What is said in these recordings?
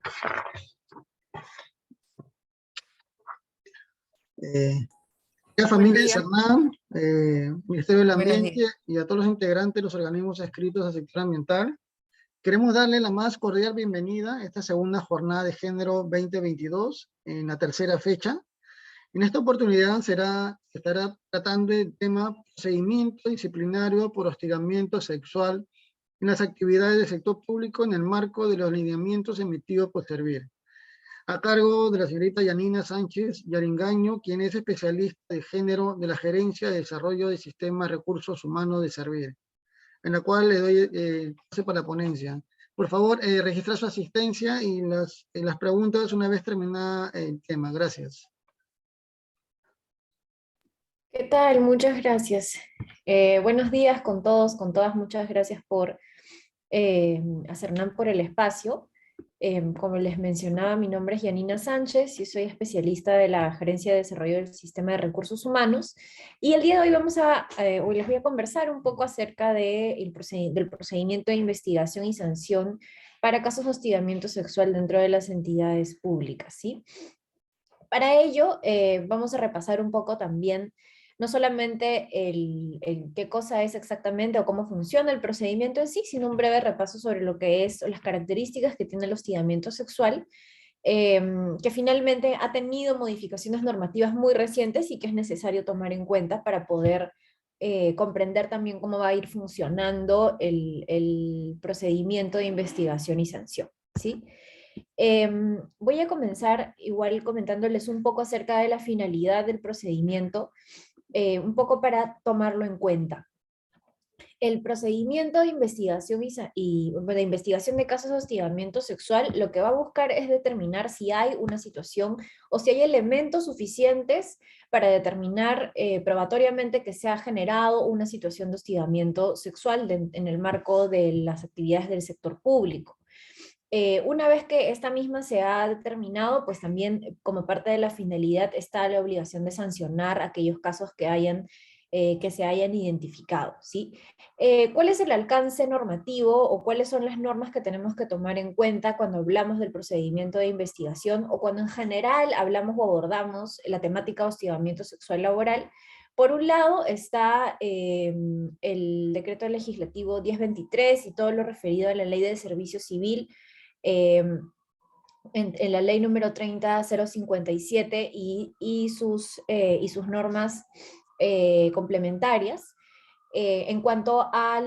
La Buen familia de día. Cernam, Ministerio del Buenos Ambiente días. y a todos los integrantes de los organismos adscritos al sector ambiental, queremos darle la más cordial bienvenida a esta segunda jornada de género 2022, en la tercera fecha. En esta oportunidad se estará tratando el tema procedimiento disciplinario por hostigamiento sexual en las actividades del sector público en el marco de los lineamientos emitidos por Servir, a cargo de la señorita Yanina Sánchez Yaringaño, quien es especialista de género de la Gerencia de Desarrollo de Sistemas Recursos Humanos de Servir, en la cual le doy pase para la ponencia. Por favor, registrar su asistencia y las preguntas una vez terminada el tema. Gracias. ¿Qué tal? Muchas gracias. Buenos días con todos, con todas. Muchas gracias por a Cernam por el espacio. Como les mencionaba, mi nombre es Yanina Sánchez y soy especialista de la Gerencia de Desarrollo del Sistema de Recursos Humanos. Y el día de hoy hoy les voy a conversar un poco acerca del procedimiento de investigación y sanción para casos de hostigamiento sexual dentro de las entidades públicas, ¿sí? Para ello, vamos a repasar un poco también, no solamente el qué cosa es exactamente o cómo funciona el procedimiento en sí, sino un breve repaso sobre lo que es las características que tiene el hostigamiento sexual, que finalmente ha tenido modificaciones normativas muy recientes y que es necesario tomar en cuenta para poder comprender también cómo va a ir funcionando el procedimiento de investigación y sanción, ¿sí? Voy a comenzar igual comentándoles un poco acerca de la finalidad del procedimiento, un poco para tomarlo en cuenta. El procedimiento de investigación de investigación de casos de hostigamiento sexual lo que va a buscar es determinar si hay una situación o si hay elementos suficientes para determinar probatoriamente que se ha generado una situación de hostigamiento sexual en el marco de las actividades del sector público. Una vez que esta misma se ha determinado, pues también como parte de la finalidad está la obligación de sancionar aquellos casos que se hayan identificado, ¿sí? ¿Cuál es el alcance normativo o cuáles son las normas que tenemos que tomar en cuenta cuando hablamos del procedimiento de investigación o cuando en general hablamos o abordamos la temática de hostigamiento sexual laboral? Por un lado está el decreto legislativo 1023 y todo lo referido a la ley del servicio civil, en la ley número 30057 y sus normas complementarias. En cuanto a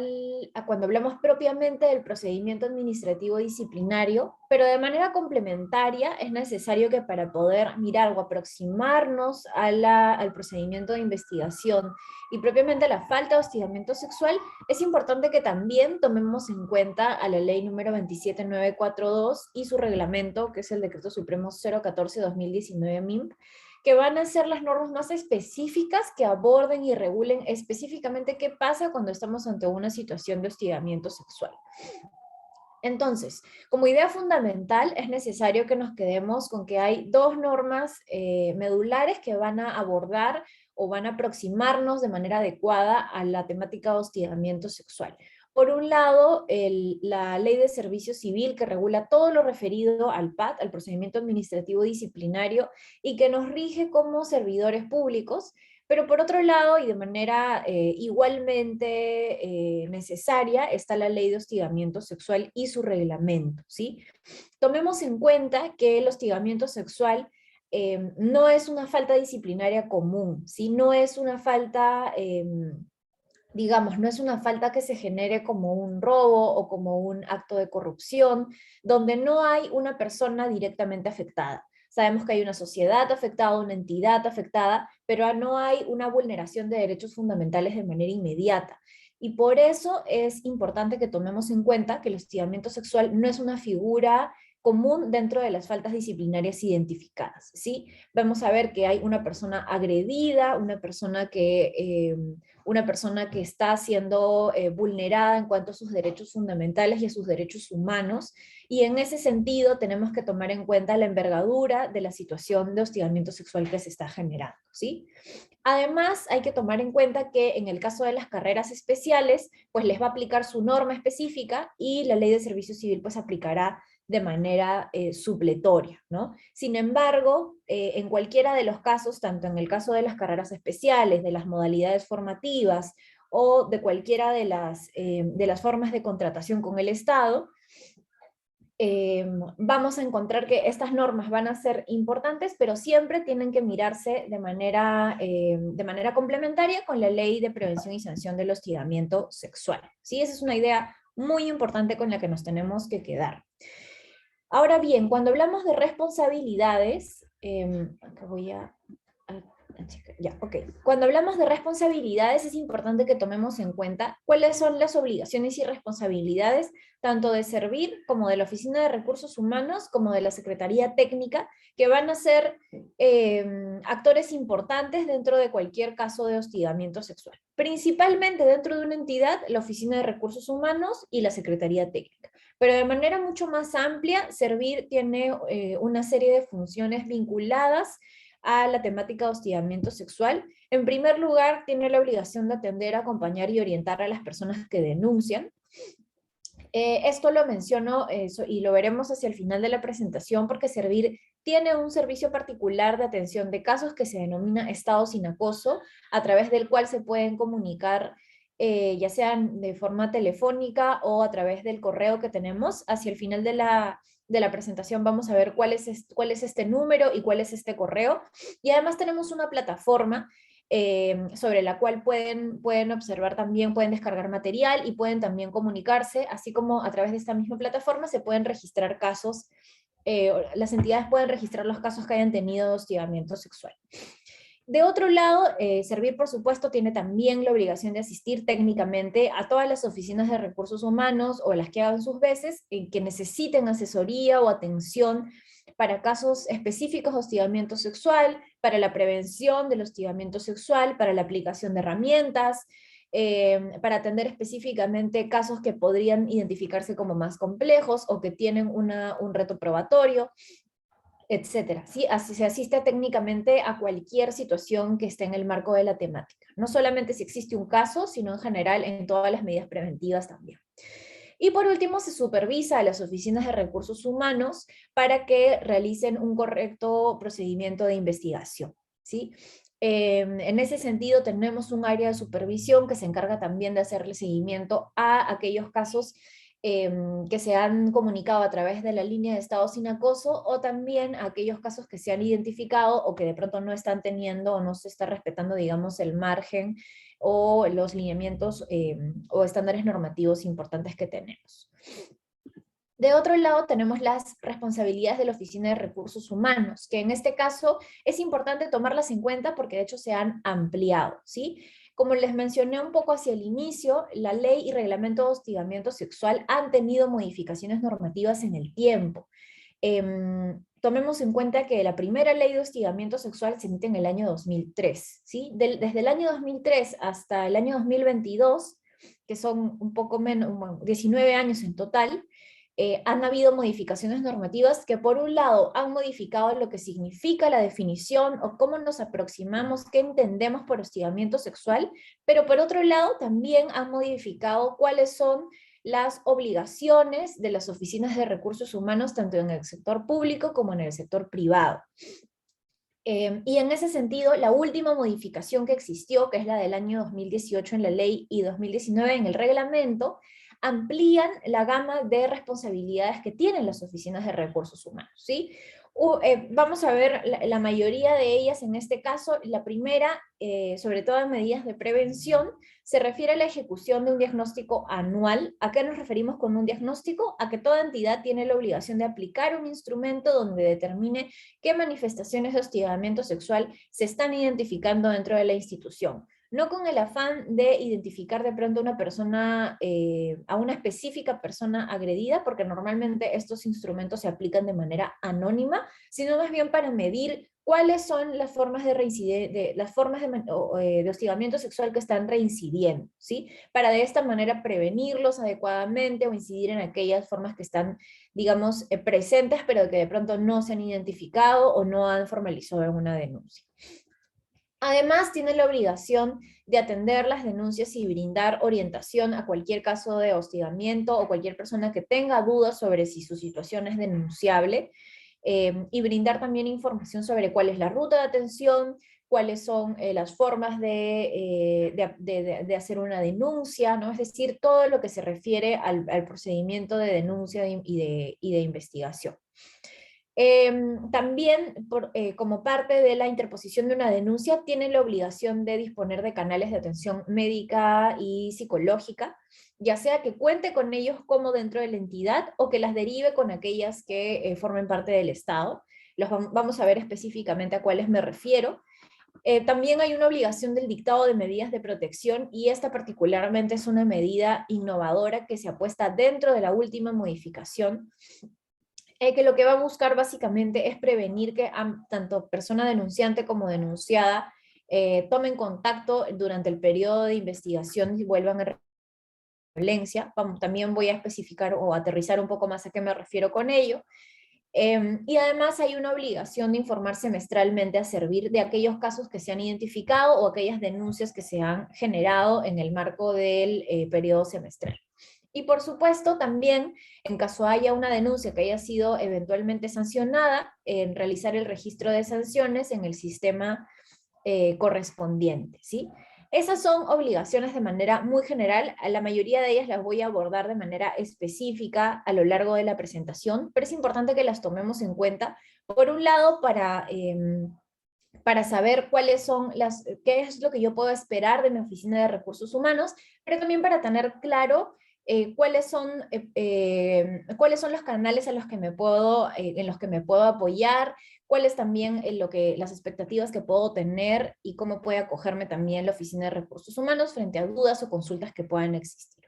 cuando hablamos propiamente del procedimiento administrativo disciplinario, pero de manera complementaria es necesario que para poder mirar o aproximarnos al procedimiento de investigación y propiamente a la falta de hostigamiento sexual, es importante que también tomemos en cuenta a la ley número 27942 y su reglamento, que es el Decreto Supremo 014-2019 MIMP, que van a ser las normas más específicas que aborden y regulen específicamente qué pasa cuando estamos ante una situación de hostigamiento sexual. Entonces, como idea fundamental, es necesario que nos quedemos con que hay dos normas medulares que van a abordar o van a aproximarnos de manera adecuada a la temática de hostigamiento sexual. Por un lado, la Ley de Servicio Civil, que regula todo lo referido al PAD, al procedimiento administrativo disciplinario, y que nos rige como servidores públicos, pero por otro lado, y de manera igualmente necesaria, está la Ley de Hostigamiento Sexual y su reglamento, ¿sí? Tomemos en cuenta que el hostigamiento sexual no es una falta disciplinaria común, ¿sí? No es una falta... digamos, no es una falta que se genere como un robo o como un acto de corrupción, donde no hay una persona directamente afectada. Sabemos que hay una sociedad afectada, una entidad afectada, pero no hay una vulneración de derechos fundamentales de manera inmediata. Y por eso es importante que tomemos en cuenta que el hostigamiento sexual no es una figura común dentro de las faltas disciplinarias identificadas, ¿sí? Vamos a ver que hay una persona agredida, una persona que está siendo vulnerada en cuanto a sus derechos fundamentales y a sus derechos humanos, y en ese sentido tenemos que tomar en cuenta la envergadura de la situación de hostigamiento sexual que se está generando, ¿sí? Además, hay que tomar en cuenta que en el caso de las carreras especiales, pues les va a aplicar su norma específica y la ley de servicio civil pues aplicará de manera supletoria, ¿no? Sin embargo, en cualquiera de los casos, tanto en el caso de las carreras especiales, de las modalidades formativas, o de cualquiera de las formas de contratación con el Estado, vamos a encontrar que estas normas van a ser importantes, pero siempre tienen que mirarse de manera complementaria con la Ley de Prevención y Sanción del Hostigamiento Sexual. ¿Sí? Esa es una idea muy importante con la que nos tenemos que quedar. Ahora bien, cuando hablamos de responsabilidades, acá voy a ya, ok. Cuando hablamos de responsabilidades es importante que tomemos en cuenta cuáles son las obligaciones y responsabilidades tanto de Servir como de la Oficina de Recursos Humanos como de la Secretaría Técnica, que van a ser actores importantes dentro de cualquier caso de hostigamiento sexual. Principalmente dentro de una entidad, la Oficina de Recursos Humanos y la Secretaría Técnica. Pero de manera mucho más amplia, Servir tiene una serie de funciones vinculadas a la temática de hostigamiento sexual. En primer lugar, tiene la obligación de atender, acompañar y orientar a las personas que denuncian. Esto lo menciono y lo veremos hacia el final de la presentación porque Servir tiene un servicio particular de atención de casos que se denomina estado sin acoso, a través del cual se pueden comunicar ya sean de forma telefónica o a través del correo que tenemos. Hacia el final de la presentación vamos a ver cuál es este número y cuál es este correo. Y además tenemos una plataforma sobre la cual pueden observar también, pueden descargar material y pueden también comunicarse, así como a través de esta misma plataforma se pueden registrar casos, las entidades pueden registrar los casos que hayan tenido hostigamiento sexual. De otro lado, Servir, por supuesto, tiene también la obligación de asistir técnicamente a todas las oficinas de recursos humanos o las que hagan sus veces, que necesiten asesoría o atención para casos específicos de hostigamiento sexual, para la prevención del hostigamiento sexual, para la aplicación de herramientas, para atender específicamente casos que podrían identificarse como más complejos o que tienen un reto probatorio, etcétera. ¿Sí? Así se asiste técnicamente a cualquier situación que esté en el marco de la temática. No solamente si existe un caso, sino en general en todas las medidas preventivas también. Y por último, se supervisa a las oficinas de recursos humanos para que realicen un correcto procedimiento de investigación, ¿sí? En ese sentido, tenemos un área de supervisión que se encarga también de hacerle seguimiento a aquellos casos que se han comunicado a través de la línea de estado sin acoso, o también a aquellos casos que se han identificado o que de pronto no están teniendo o no se está respetando, digamos, el margen o los lineamientos o estándares normativos importantes que tenemos. De otro lado, tenemos las responsabilidades de la Oficina de Recursos Humanos, que en este caso es importante tomarlas en cuenta porque de hecho se han ampliado, ¿sí? Como les mencioné un poco hacia el inicio, la ley y reglamento de hostigamiento sexual han tenido modificaciones normativas en el tiempo. Tomemos en cuenta que la primera ley de hostigamiento sexual se emite en el año 2003, ¿sí? Desde el año 2003 hasta el año 2022, que son un poco menos, 19 años en total, han habido modificaciones normativas que por un lado han modificado lo que significa la definición o cómo nos aproximamos, qué entendemos por hostigamiento sexual, pero por otro lado también han modificado cuáles son las obligaciones de las oficinas de recursos humanos tanto en el sector público como en el sector privado. Y en ese sentido, la última modificación que existió, que es la del año 2018 en la ley y 2019 en el reglamento, amplían la gama de responsabilidades que tienen las oficinas de recursos humanos, ¿sí? Vamos a ver la mayoría de ellas en este caso. La primera, sobre todo en medidas de prevención, se refiere a la ejecución de un diagnóstico anual. ¿A qué nos referimos con un diagnóstico? A que toda entidad tiene la obligación de aplicar un instrumento donde determine qué manifestaciones de hostigamiento sexual se están identificando dentro de la institución. No con el afán de identificar de pronto una persona, a una específica persona agredida, porque normalmente estos instrumentos se aplican de manera anónima, sino más bien para medir cuáles son las formas de hostigamiento sexual que están reincidiendo, ¿sí? Para de esta manera prevenirlos adecuadamente o incidir en aquellas formas que están, digamos, presentes, pero que de pronto no se han identificado o no han formalizado alguna denuncia. Además, tiene la obligación de atender las denuncias y brindar orientación a cualquier caso de hostigamiento o cualquier persona que tenga dudas sobre si su situación es denunciable, y brindar también información sobre cuál es la ruta de atención, cuáles son las formas de hacer una denuncia, ¿no? Es decir, todo lo que se refiere al procedimiento de denuncia y de investigación. También, como parte de la interposición de una denuncia, tiene la obligación de disponer de canales de atención médica y psicológica, ya sea que cuente con ellos como dentro de la entidad o que las derive con aquellas que formen parte del Estado. Vamos a ver específicamente a cuáles me refiero. También hay una obligación del dictado de medidas de protección, y esta particularmente es una medida innovadora que se apuesta dentro de la última modificación, que lo que va a buscar básicamente es prevenir que tanto persona denunciante como denunciada tomen contacto durante el periodo de investigación y vuelvan a violencia. También voy a especificar o aterrizar un poco más a qué me refiero con ello. Y además hay una obligación de informar semestralmente a servir de aquellos casos que se han identificado o aquellas denuncias que se han generado en el marco del periodo semestral. Y por supuesto también, en caso haya una denuncia que haya sido eventualmente sancionada, en realizar el registro de sanciones en el sistema correspondiente, ¿sí? Esas son obligaciones de manera muy general. A la mayoría de ellas las voy a abordar de manera específica a lo largo de la presentación, pero es importante que las tomemos en cuenta. Por un lado, para saber qué es lo que yo puedo esperar de mi oficina de recursos humanos, pero también para tener claro cuáles son los canales en los que me puedo apoyar, cuáles también las expectativas que puedo tener y cómo puede acogerme también la oficina de recursos humanos frente a dudas o consultas que puedan existir.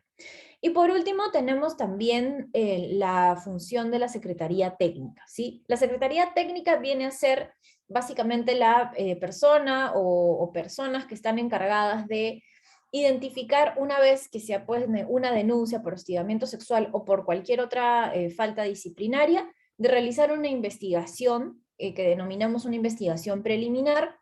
Y por último, tenemos también la función de la Secretaría Técnica, ¿sí? La Secretaría Técnica viene a ser básicamente la persona o personas que están encargadas de identificar, una vez que se apone una denuncia por hostigamiento sexual o por cualquier otra falta disciplinaria, de realizar una investigación que denominamos una investigación preliminar,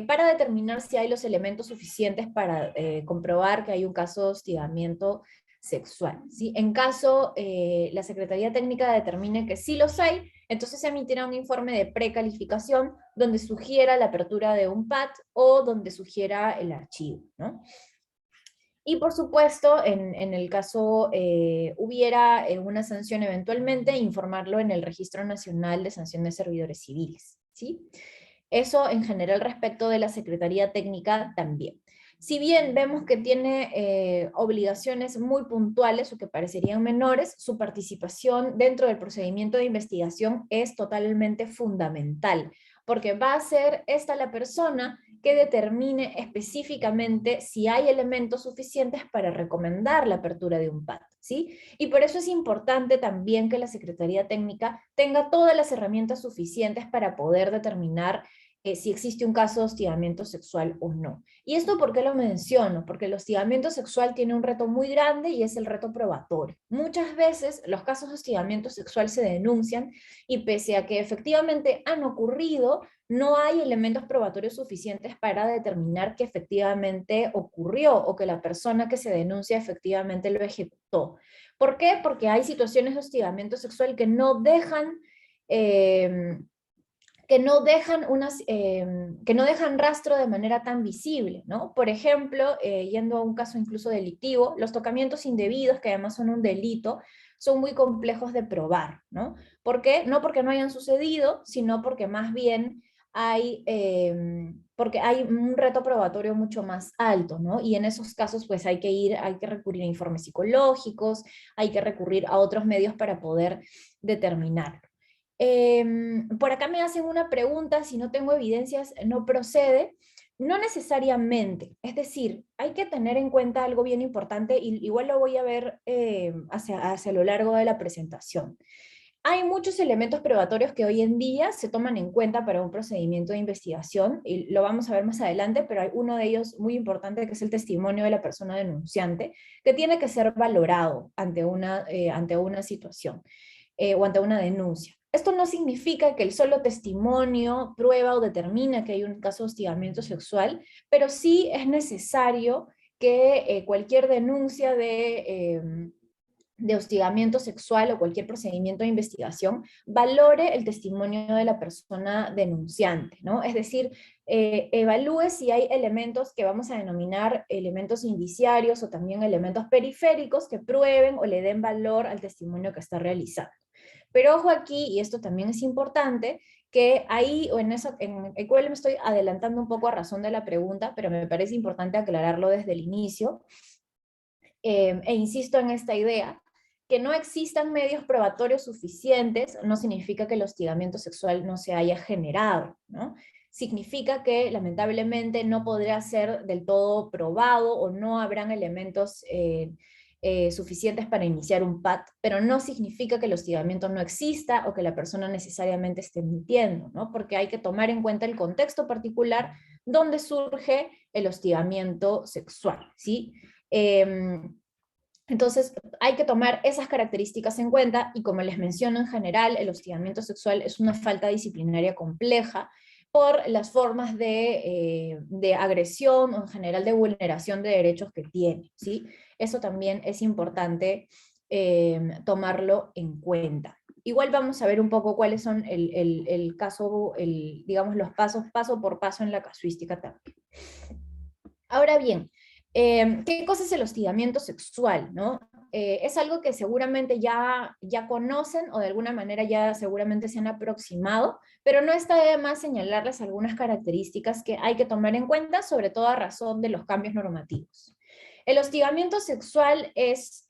para determinar si hay los elementos suficientes para comprobar que hay un caso de hostigamiento sexual, ¿sí? En caso la Secretaría Técnica determine que sí los hay, entonces se emitirá un informe de precalificación donde sugiera la apertura de un PAT o donde sugiera el archivo, ¿no? Y por supuesto, en el caso hubiera una sanción eventualmente, informarlo en el Registro Nacional de Sanción de Servidores Civiles, ¿sí? Eso en general respecto de la Secretaría Técnica también. Si bien vemos que tiene obligaciones muy puntuales o que parecerían menores, su participación dentro del procedimiento de investigación es totalmente fundamental, porque va a ser esta la persona que determine específicamente si hay elementos suficientes para recomendar la apertura de un PAT, ¿sí? Y por eso es importante también que la Secretaría Técnica tenga todas las herramientas suficientes para poder determinar si existe un caso de hostigamiento sexual o no. ¿Y esto por qué lo menciono? Porque el hostigamiento sexual tiene un reto muy grande y es el reto probatorio. Muchas veces los casos de hostigamiento sexual se denuncian y pese a que efectivamente han ocurrido, no hay elementos probatorios suficientes para determinar que efectivamente ocurrió o que la persona que se denuncia efectivamente lo ejecutó. ¿Por qué? Porque hay situaciones de hostigamiento sexual eh, que no dejan rastro de manera tan visible, ¿no? Por ejemplo, yendo a un caso incluso delictivo, los tocamientos indebidos, que además son un delito, son muy complejos de probar, ¿no? ¿Por qué? No porque no hayan sucedido, sino porque más bien porque hay un reto probatorio mucho más alto, ¿no? Y en esos casos pues hay que recurrir a informes psicológicos, hay que recurrir a otros medios para poder determinarlo. Por acá me hacen una pregunta, si no tengo evidencias, no procede. No necesariamente, es decir, hay que tener en cuenta algo bien importante y igual lo voy a ver hacia lo largo de la presentación. Hay muchos elementos probatorios que hoy en día se toman en cuenta para un procedimiento de investigación, y lo vamos a ver más adelante, pero hay uno de ellos muy importante que es el testimonio de la persona denunciante, que tiene que ser valorado ante una situación o ante una denuncia. Esto no significa que el solo testimonio prueba o determina que hay un caso de hostigamiento sexual, pero sí es necesario que cualquier denuncia de hostigamiento sexual o cualquier procedimiento de investigación valore el testimonio de la persona denunciante, ¿no? Es decir, evalúe si hay elementos que vamos a denominar elementos indiciarios o también elementos periféricos que prueben o le den valor al testimonio que está realizando. Pero ojo aquí, y esto también es importante, que ahí, o en eso, en el cual me estoy adelantando un poco a razón de la pregunta, pero me parece importante aclararlo desde el inicio, e insisto en esta idea, que no existan medios probatorios suficientes no significa que el hostigamiento sexual no se haya generado, ¿no? Significa que lamentablemente no podrá ser del todo probado o no habrán elementos suficientes para iniciar un PAT, pero no significa que el hostigamiento no exista o que la persona necesariamente esté mintiendo, ¿no? Porque hay que tomar en cuenta el contexto particular donde surge el hostigamiento sexual, ¿sí? Entonces, hay que tomar esas características en cuenta y como les menciono en general, el hostigamiento sexual es una falta disciplinaria compleja por las formas de agresión o en general de vulneración de derechos que tiene, ¿sí? Eso también es importante tomarlo en cuenta. Igual vamos a ver un poco cuáles son el caso, digamos los pasos, paso por paso en la casuística también. Ahora bien, ¿qué cosa es el hostigamiento sexual, no? Es algo que seguramente ya conocen o de alguna manera ya seguramente se han aproximado, pero no está de más señalarles algunas características que hay que tomar en cuenta, sobre todo a razón de los cambios normativos. El hostigamiento sexual es,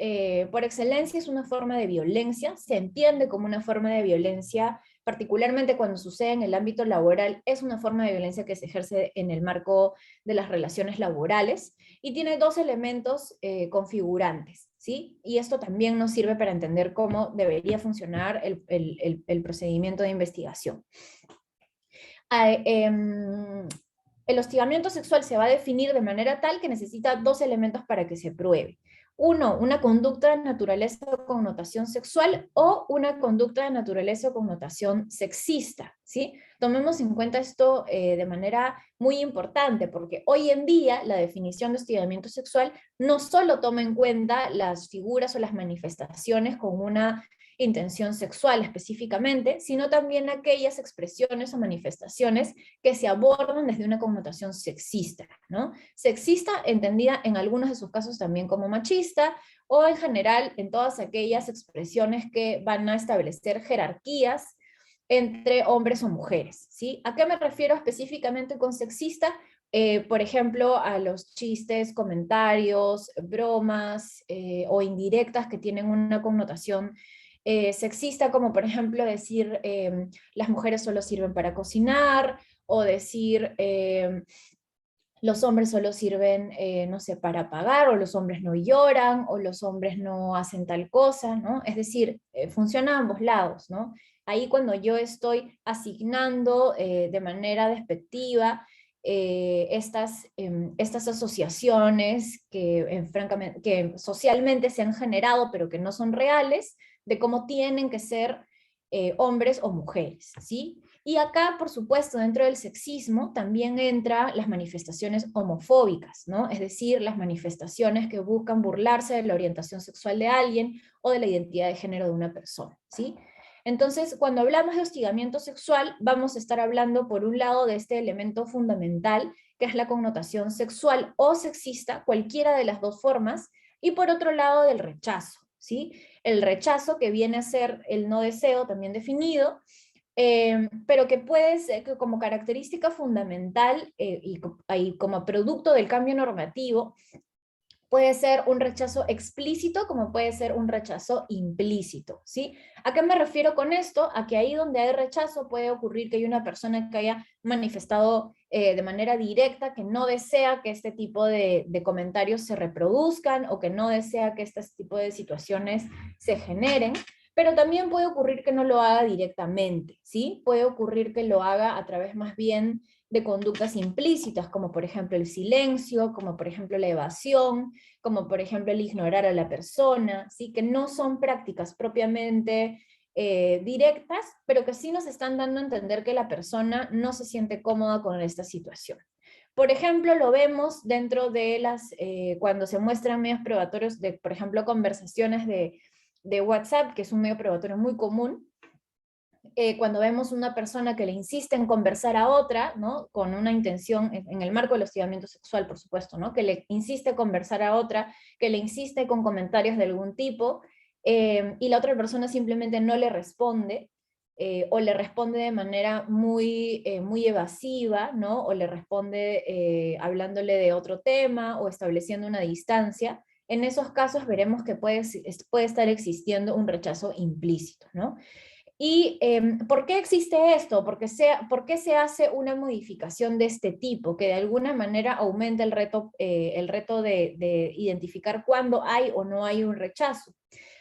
por excelencia, es una forma de violencia, se entiende como una forma de violencia, particularmente cuando sucede en el ámbito laboral, es una forma de violencia que se ejerce en el marco de las relaciones laborales y tiene dos elementos configurantes, ¿sí? Y esto también nos sirve para entender cómo debería funcionar el procedimiento de investigación. El hostigamiento sexual se va a definir de manera tal que necesita dos elementos para que se pruebe. Uno, una conducta de naturaleza o connotación sexual o una conducta de naturaleza o connotación sexista, ¿sí? Tomemos en cuenta esto de manera muy importante, porque hoy en día la definición de hostigamiento sexual no solo toma en cuenta las figuras o las manifestaciones con una intención sexual específicamente, sino también aquellas expresiones o manifestaciones que se abordan desde una connotación sexista, ¿no? Sexista entendida en algunos de sus casos también como machista, o en general en todas aquellas expresiones que van a establecer jerarquías entre hombres o mujeres, ¿sí? ¿A qué me refiero específicamente con sexista? Por ejemplo, a los chistes, comentarios, bromas o indirectas que tienen una connotación sexista, como por ejemplo decir las mujeres solo sirven para cocinar, o decir los hombres solo sirven, no sé, para pagar, o los hombres no lloran, o los hombres no hacen tal cosa, ¿no? Es decir, funciona a ambos lados, ¿no? Ahí cuando yo estoy asignando de manera despectiva estas asociaciones que, francamente, que socialmente se han generado, pero que no son reales, de cómo tienen que ser hombres o mujeres, ¿sí? Y acá, por supuesto, dentro del sexismo también entran las manifestaciones homofóbicas, ¿no? Es decir, las manifestaciones que buscan burlarse de la orientación sexual de alguien o de la identidad de género de una persona, ¿sí? Entonces, cuando hablamos de hostigamiento sexual, vamos a estar hablando, por un lado, de este elemento fundamental, que es la connotación sexual o sexista, cualquiera de las dos formas, y por otro lado, del rechazo, ¿sí? El rechazo, que viene a ser el no deseo también definido, pero que puede ser que como característica fundamental y como producto del cambio normativo, puede ser un rechazo explícito como puede ser un rechazo implícito, ¿sí? ¿A qué me refiero con esto? A que ahí donde hay rechazo puede ocurrir que hay una persona que haya manifestado de manera directa que no desea que este tipo de comentarios se reproduzcan o que no desea que este tipo de situaciones se generen, pero también puede ocurrir que no lo haga directamente, ¿sí? Puede ocurrir que lo haga a través más bien de conductas implícitas, como por ejemplo el silencio, como por ejemplo la evasión, como por ejemplo el ignorar a la persona, ¿sí? Que no son prácticas propiamente directas, pero que sí nos están dando a entender que la persona no se siente cómoda con esta situación. Por ejemplo, lo vemos dentro de cuando se muestran medios probatorios de, por ejemplo, conversaciones de WhatsApp, que es un medio probatorio muy común, cuando vemos una persona que le insiste en conversar a otra, ¿no? Con una intención, en el marco del hostigamiento sexual, por supuesto, ¿no? Que le insiste conversar a otra, que le insiste con comentarios de algún tipo, y la otra persona simplemente no le responde, o le responde de manera muy evasiva, ¿no? O le responde hablándole de otro tema o estableciendo una distancia. En esos casos veremos que puede estar existiendo un rechazo implícito, ¿no? ¿Y por qué existe esto? ¿Por qué se hace una modificación de este tipo que de alguna manera aumenta el reto de identificar cuándo hay o no hay un rechazo?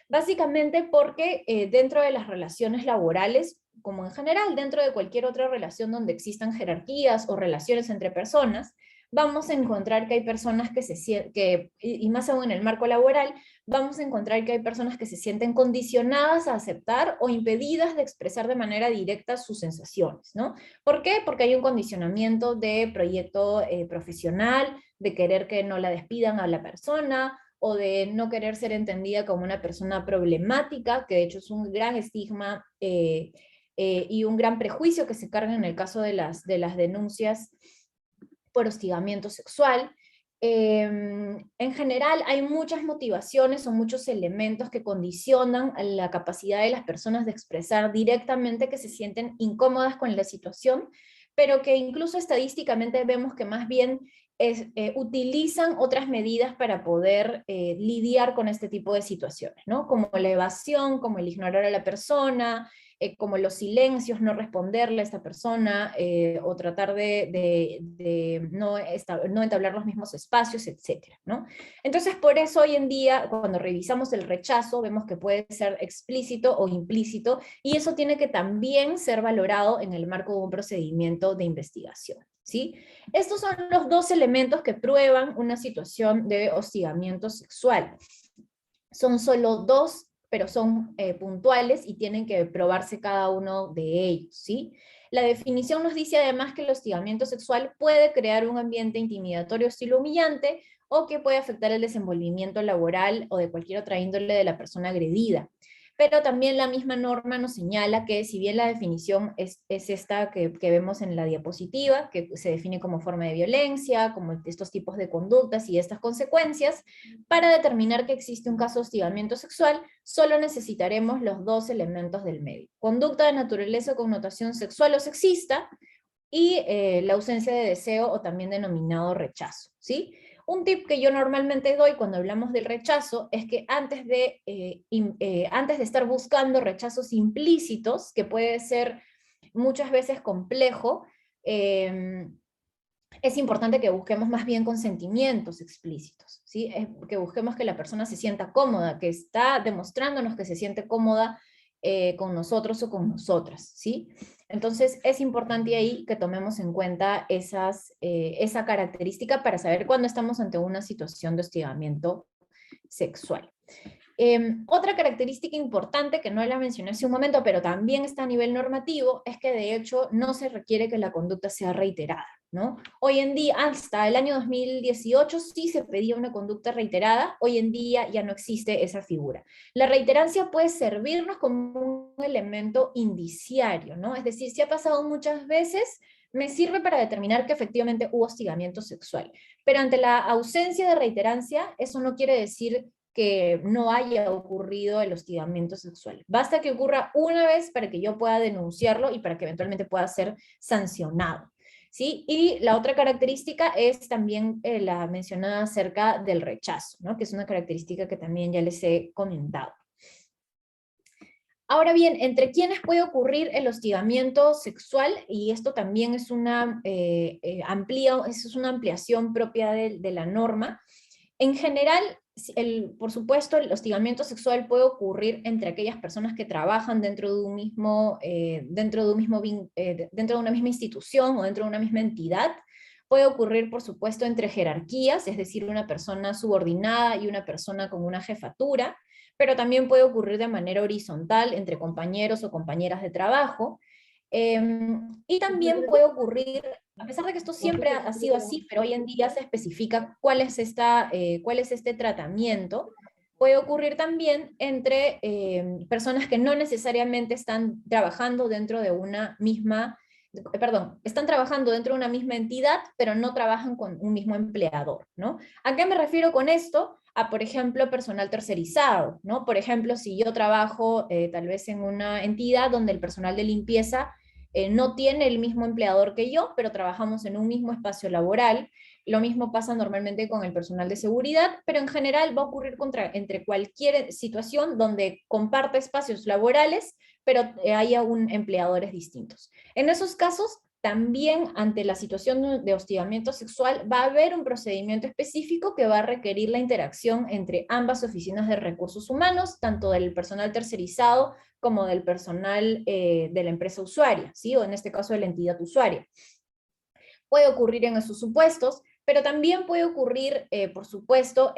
Básicamente porque dentro de las relaciones laborales, como en general dentro de cualquier otra relación donde existan jerarquías o relaciones entre personas, vamos a encontrar que hay personas y más aún en el marco laboral, vamos a encontrar que hay personas que se sienten condicionadas a aceptar o impedidas de expresar de manera directa sus sensaciones, ¿no? ¿Por qué? Porque hay un condicionamiento de proyecto profesional, de querer que no la despidan a la persona, o de no querer ser entendida como una persona problemática, que de hecho es un gran estigma y un gran prejuicio que se carga en el caso de las denuncias por hostigamiento sexual. En general hay muchas motivaciones o muchos elementos que condicionan la capacidad de las personas de expresar directamente que se sienten incómodas con la situación, pero que incluso estadísticamente vemos que más bien utilizan otras medidas para poder lidiar con este tipo de situaciones, ¿no? Como la evasión, como el ignorar a la persona, como los silencios, no responderle a esta persona, o tratar de no entablar los mismos espacios, etcétera, ¿no? Entonces, por eso hoy en día, cuando revisamos el rechazo, vemos que puede ser explícito o implícito, y eso tiene que también ser valorado en el marco de un procedimiento de investigación, ¿sí? Estos son los dos elementos que prueban una situación de hostigamiento sexual. Son solo dos, pero son puntuales y tienen que probarse cada uno de ellos, ¿sí? La definición nos dice además que el hostigamiento sexual puede crear un ambiente intimidatorio, hostil o humillante, o que puede afectar el desenvolvimiento laboral o de cualquier otra índole de la persona agredida. Pero también la misma norma nos señala que si bien la definición es esta que vemos en la diapositiva, que se define como forma de violencia, como estos tipos de conductas y estas consecuencias, para determinar que existe un caso de hostigamiento sexual, solo necesitaremos los dos elementos del medio: conducta de naturaleza o connotación sexual o sexista, y la ausencia de deseo o también denominado rechazo, ¿sí? Un tip que yo normalmente doy cuando hablamos del rechazo es que antes de estar buscando rechazos implícitos, que puede ser muchas veces complejo, es importante que busquemos más bien consentimientos explícitos, ¿sí? Que busquemos que la persona se sienta cómoda, que está demostrándonos que se siente cómoda con nosotros o con nosotras, ¿sí? Entonces es importante ahí que tomemos en cuenta esa característica para saber cuándo estamos ante una situación de hostigamiento sexual. Otra característica importante que no la mencioné hace un momento, pero también está a nivel normativo, es que de hecho no se requiere que la conducta sea reiterada, ¿no? Hoy en día, hasta el año 2018, sí se pedía una conducta reiterada. Hoy en día ya no existe esa figura. La reiterancia puede servirnos como un elemento indiciario, ¿no? Es decir, si ha pasado muchas veces, me sirve para determinar que efectivamente hubo hostigamiento sexual. Pero ante la ausencia de reiterancia, eso no quiere decir que no haya ocurrido el hostigamiento sexual. Basta que ocurra una vez para que yo pueda denunciarlo y para que eventualmente pueda ser sancionado, ¿sí? Y la otra característica es también la mencionada acerca del rechazo, ¿no? Que es una característica que también ya les he comentado. Ahora bien, ¿entre quiénes puede ocurrir el hostigamiento sexual? Y esto también es una ampliación propia de la norma. En general, por supuesto, el hostigamiento sexual puede ocurrir entre aquellas personas que trabajan dentro de una misma institución o dentro de una misma entidad. Puede ocurrir, por supuesto, entre jerarquías, es decir, una persona subordinada y una persona con una jefatura, pero también puede ocurrir de manera horizontal entre compañeros o compañeras de trabajo. Y también puede ocurrir, a pesar de que esto siempre ha sido así, pero hoy en día se especifica cuál es este tratamiento, puede ocurrir también entre personas que no necesariamente están trabajando dentro de una misma, perdón, están trabajando dentro de una misma entidad, pero no trabajan con un mismo empleador, ¿no? ¿A qué me refiero con esto? A, por ejemplo, personal tercerizado, ¿no? Por ejemplo, si yo trabajo tal vez en una entidad donde el personal de limpieza no tiene el mismo empleador que yo, pero trabajamos en un mismo espacio laboral. Lo mismo pasa normalmente con el personal de seguridad, pero en general va a ocurrir entre cualquier situación donde comparte espacios laborales, pero haya empleadores distintos. En esos casos, también ante la situación de hostigamiento sexual va a haber un procedimiento específico que va a requerir la interacción entre ambas oficinas de recursos humanos, tanto del personal tercerizado como del personal de la empresa usuaria, ¿sí? O en este caso de la entidad usuaria. Puede ocurrir en esos supuestos, pero también puede ocurrir, por supuesto,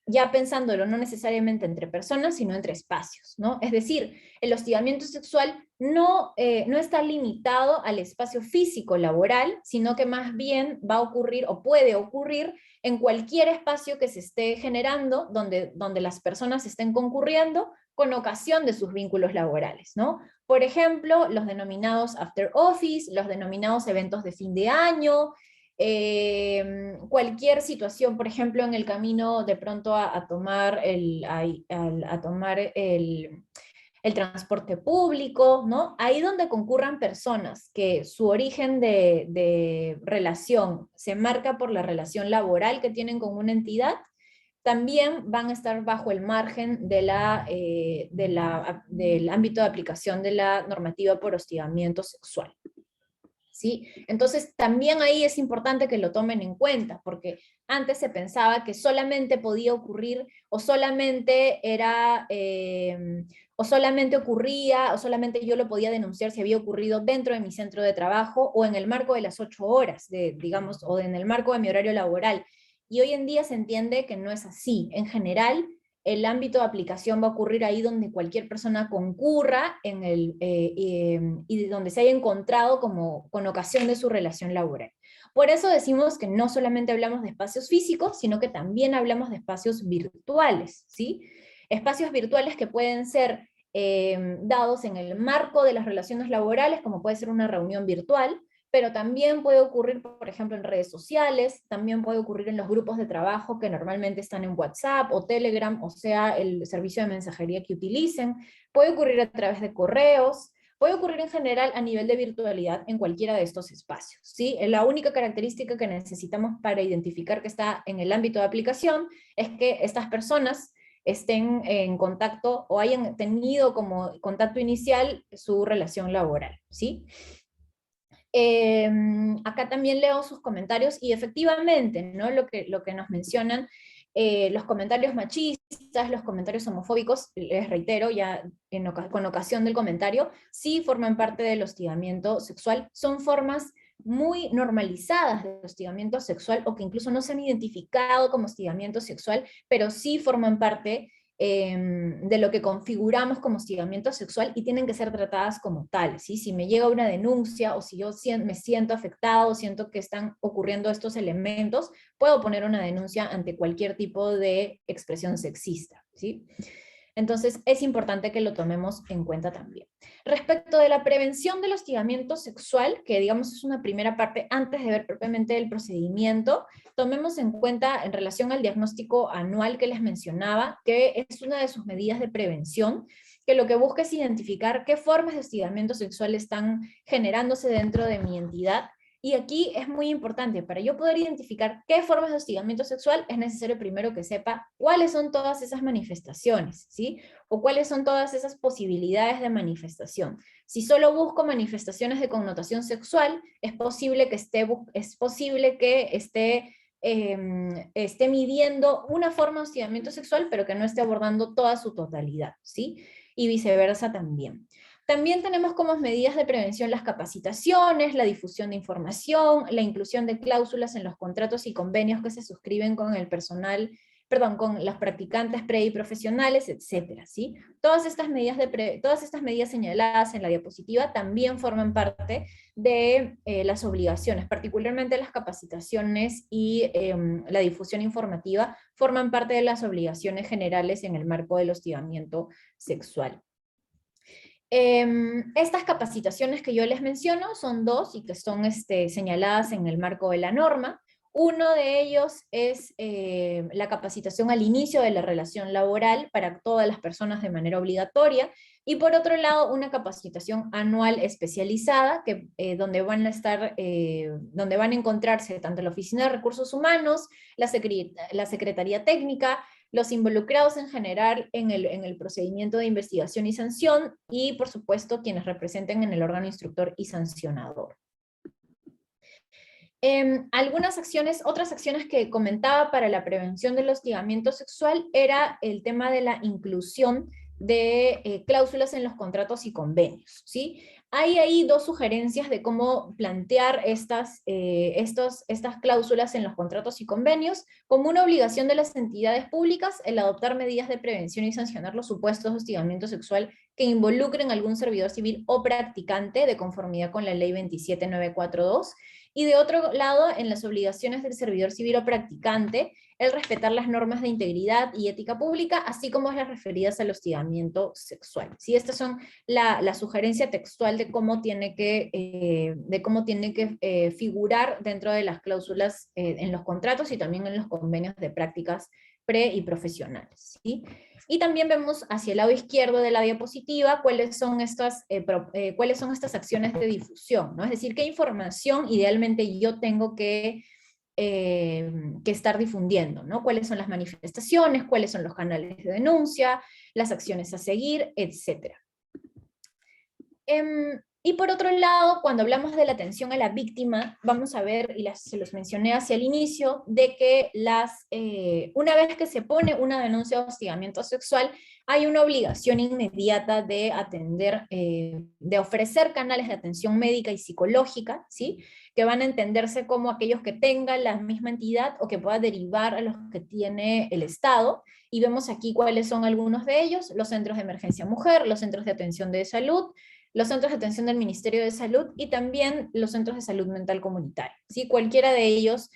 ya pensándolo, no necesariamente entre personas, sino entre espacios, ¿no? Es decir, el hostigamiento sexual no está limitado al espacio físico laboral, sino que más bien va a ocurrir o puede ocurrir en cualquier espacio que se esté generando, donde las personas estén concurriendo con ocasión de sus vínculos laborales, ¿no? Por ejemplo, los denominados after office, los denominados eventos de fin de año, cualquier situación, por ejemplo, en el camino de pronto a tomar el transporte público, ¿no? Ahí donde concurran personas que su origen de relación se marca por la relación laboral que tienen con una entidad, también van a estar bajo el margen del ámbito de aplicación de la normativa por hostigamiento sexual. ¿Sí? Entonces, también ahí es importante que lo tomen en cuenta, porque antes se pensaba que solamente podía ocurrir, o solamente o solamente ocurría, o solamente yo lo podía denunciar si había ocurrido dentro de mi centro de trabajo, o en el marco de las 8 horas, digamos, o en el marco de mi horario laboral. Y hoy en día se entiende que no es así. En general, el ámbito de aplicación va a ocurrir ahí donde cualquier persona concurra y donde se haya encontrado con ocasión de su relación laboral. Por eso decimos que no solamente hablamos de espacios físicos, sino que también hablamos de espacios virtuales, ¿sí? Espacios virtuales que pueden ser dados en el marco de las relaciones laborales, como puede ser una reunión virtual, pero también puede ocurrir, por ejemplo, en redes sociales, también puede ocurrir en los grupos de trabajo que normalmente están en WhatsApp o Telegram, o sea, el servicio de mensajería que utilicen, puede ocurrir a través de correos, puede ocurrir en general a nivel de virtualidad en cualquiera de estos espacios, ¿sí? La única característica que necesitamos para identificar que está en el ámbito de aplicación es que estas personas estén en contacto o hayan tenido como contacto inicial su relación laboral, ¿sí? Acá también leo sus comentarios y efectivamente, ¿no? Lo que nos mencionan, los comentarios machistas, los comentarios homofóbicos, les reitero, ya con ocasión del comentario, sí forman parte del hostigamiento sexual, son formas muy normalizadas de hostigamiento sexual o que incluso no se han identificado como hostigamiento sexual, pero sí forman parte de lo que configuramos como hostigamiento sexual y tienen que ser tratadas como tales, ¿sí? Si me llega una denuncia o si yo me siento afectado, siento que están ocurriendo estos elementos, puedo poner una denuncia ante cualquier tipo de expresión sexista, ¿sí? Entonces es importante que lo tomemos en cuenta también. Respecto de la prevención del hostigamiento sexual, que digamos es una primera parte antes de ver propiamente el procedimiento, tomemos en cuenta en relación al diagnóstico anual que les mencionaba, que es una de sus medidas de prevención, que lo que busca es identificar qué formas de hostigamiento sexual están generándose dentro de mi entidad. Y aquí es muy importante, para yo poder identificar qué formas de hostigamiento sexual, es necesario primero que sepa cuáles son todas esas manifestaciones, ¿sí? O cuáles son todas esas posibilidades de manifestación. Si solo busco manifestaciones de connotación sexual, es posible que esté midiendo una forma de hostigamiento sexual, pero que no esté abordando toda su totalidad, ¿sí? Y viceversa también. También tenemos como medidas de prevención las capacitaciones, la difusión de información, la inclusión de cláusulas en los contratos y convenios que se suscriben con el personal, perdón, con los practicantes pre y profesionales, etcétera, ¿sí? Todas estas medidas señaladas en la diapositiva también forman parte de las obligaciones, particularmente las capacitaciones y la difusión informativa forman parte de las obligaciones generales en el marco del hostigamiento sexual. Estas capacitaciones que yo les menciono son dos y que son señaladas en el marco de la norma. Uno de ellos es la capacitación al inicio de la relación laboral para todas las personas de manera obligatoria, y por otro lado una capacitación anual especializada donde van a encontrarse tanto la Oficina de Recursos Humanos, la Secretaría Técnica, los involucrados en general en el procedimiento de investigación y sanción, y por supuesto quienes representen en el órgano instructor y sancionador. Otras acciones que comentaba para la prevención del hostigamiento sexual era el tema de la inclusión de cláusulas en los contratos y convenios, ¿sí? Hay ahí dos sugerencias de cómo plantear estas cláusulas en los contratos y convenios, como una obligación de las entidades públicas el adoptar medidas de prevención y sancionar los supuestos de hostigamiento sexual que involucren a algún servidor civil o practicante de conformidad con la ley 27942, y de otro lado, en las obligaciones del servidor civil o practicante, el respetar las normas de integridad y ética pública, así como las referidas al hostigamiento sexual. ¿Sí? Estas son la sugerencia textual de cómo tiene que figurar dentro de las cláusulas en los contratos y también en los convenios de prácticas pre y profesionales, ¿sí? Y también vemos hacia el lado izquierdo de la diapositiva cuáles son estas acciones de difusión, ¿no? Es decir, qué información idealmente yo tengo que estar difundiendo, ¿no? Cuáles son las manifestaciones, cuáles son los canales de denuncia, las acciones a seguir, etc. Y por otro lado, cuando hablamos de la atención a la víctima, vamos a ver, y se los mencioné hacia el inicio, de que una vez que se pone una denuncia de hostigamiento sexual, hay una obligación inmediata de atender, de ofrecer canales de atención médica y psicológica, ¿sí? Que van a entenderse como aquellos que tengan la misma entidad o que pueda derivar a los que tiene el Estado. Y vemos aquí cuáles son algunos de ellos: los centros de emergencia mujer, los centros de atención de salud, los centros de atención del Ministerio de Salud y también los centros de salud mental comunitaria, ¿sí? Cualquiera de ellos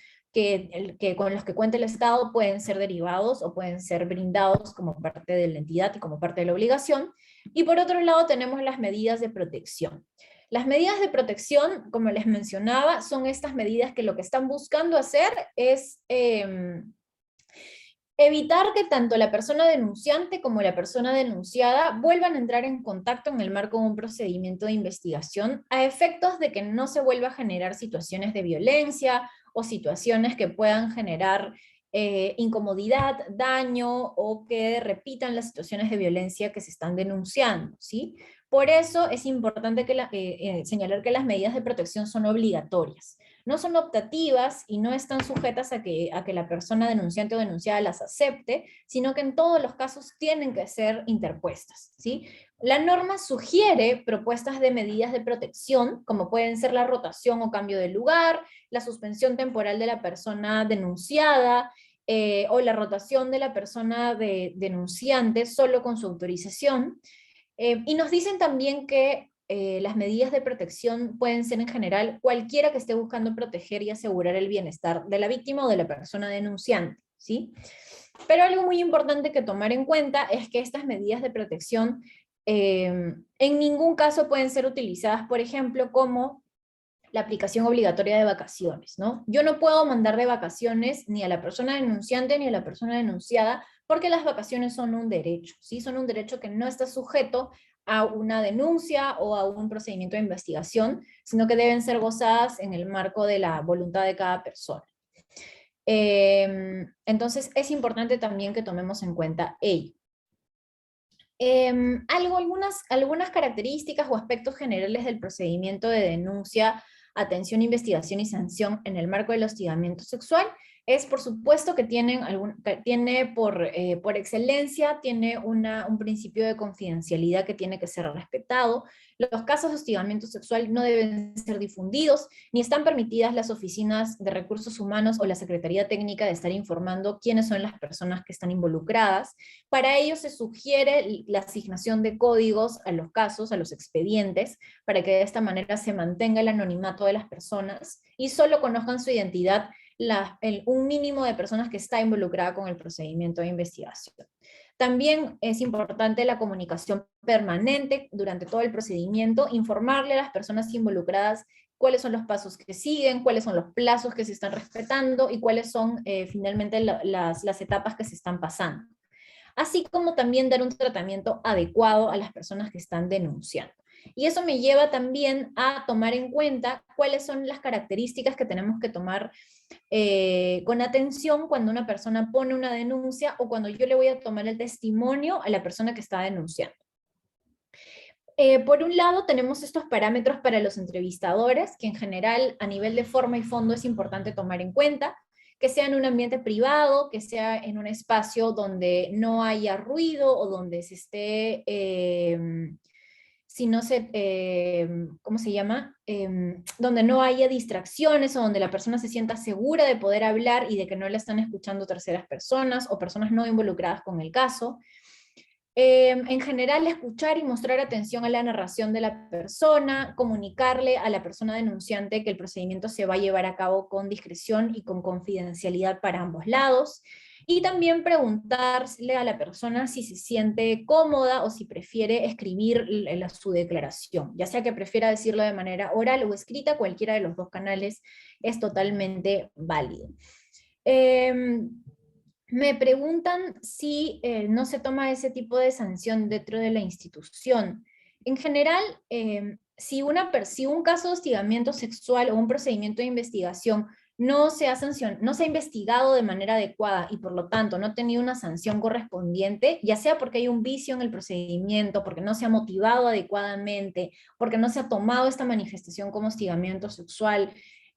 con los que cuente el Estado pueden ser derivados o pueden ser brindados como parte de la entidad y como parte de la obligación. Y por otro lado tenemos las medidas de protección. Las medidas de protección, como les mencionaba, son estas medidas que lo que están buscando hacer es evitar que tanto la persona denunciante como la persona denunciada vuelvan a entrar en contacto en el marco de un procedimiento de investigación, a efectos de que no se vuelva a generar situaciones de violencia o situaciones que puedan generar incomodidad, daño, o que repitan las situaciones de violencia que se están denunciando, ¿sí? Por eso es importante señalar que las medidas de protección son obligatorias. No son optativas y no están sujetas a que la persona denunciante o denunciada las acepte, sino que en todos los casos tienen que ser interpuestas, ¿sí? La norma sugiere propuestas de medidas de protección, como pueden ser la rotación o cambio de lugar, la suspensión temporal de la persona denunciada, o la rotación de la persona denunciante solo con su autorización. Y nos dicen también que las medidas de protección pueden ser en general cualquiera que esté buscando proteger y asegurar el bienestar de la víctima o de la persona denunciante, ¿sí? Pero algo muy importante que tomar en cuenta es que estas medidas de protección en ningún caso pueden ser utilizadas, por ejemplo, como la aplicación obligatoria de vacaciones, ¿no? Yo no puedo mandar de vacaciones ni a la persona denunciante ni a la persona denunciada, porque las vacaciones son un derecho, ¿sí? Son un derecho que no está sujeto a una denuncia o a un procedimiento de investigación, sino que deben ser gozadas en el marco de la voluntad de cada persona. Entonces es importante también que tomemos en cuenta ello. Algunas características o aspectos generales del procedimiento de denuncia, atención, investigación y sanción en el marco del hostigamiento sexual es, por supuesto, que tiene por excelencia, tiene un principio de confidencialidad que tiene que ser respetado. Los casos de hostigamiento sexual no deben ser difundidos, ni están permitidas las oficinas de recursos humanos o la Secretaría Técnica de estar informando quiénes son las personas que están involucradas. Para ello se sugiere la asignación de códigos a los casos, a los expedientes, para que de esta manera se mantenga el anonimato de las personas y solo conozcan su identidad un mínimo de personas que está involucrada con el procedimiento de investigación. También es importante la comunicación permanente durante todo el procedimiento, informarle a las personas involucradas cuáles son los pasos que siguen, cuáles son los plazos que se están respetando y cuáles son finalmente las etapas que se están pasando. Así como también dar un tratamiento adecuado a las personas que están denunciando. Y eso me lleva también a tomar en cuenta cuáles son las características que tenemos que tomar con atención cuando una persona pone una denuncia o cuando yo le voy a tomar el testimonio a la persona que está denunciando. Por un lado, tenemos estos parámetros para los entrevistadores, que en general a nivel de forma y fondo es importante tomar en cuenta, que sea en un ambiente privado, que sea en un espacio donde no haya ruido o donde se esté, si no se, ¿cómo se llama? Donde no haya distracciones o donde la persona se sienta segura de poder hablar y de que no la están escuchando terceras personas o personas no involucradas con el caso. En general, escuchar y mostrar atención a la narración de la persona, comunicarle a la persona denunciante que el procedimiento se va a llevar a cabo con discreción y con confidencialidad para ambos lados, y también preguntarle a la persona si se siente cómoda o si prefiere escribir su declaración, ya sea que prefiera decirlo de manera oral o escrita, cualquiera de los dos canales es totalmente válido. Me preguntan si no se toma ese tipo de sanción dentro de la institución. En general, si un caso de hostigamiento sexual o un procedimiento de investigación no se ha investigado de manera adecuada y por lo tanto no ha tenido una sanción correspondiente, ya sea porque hay un vicio en el procedimiento, porque no se ha motivado adecuadamente, porque no se ha tomado esta manifestación como hostigamiento sexual,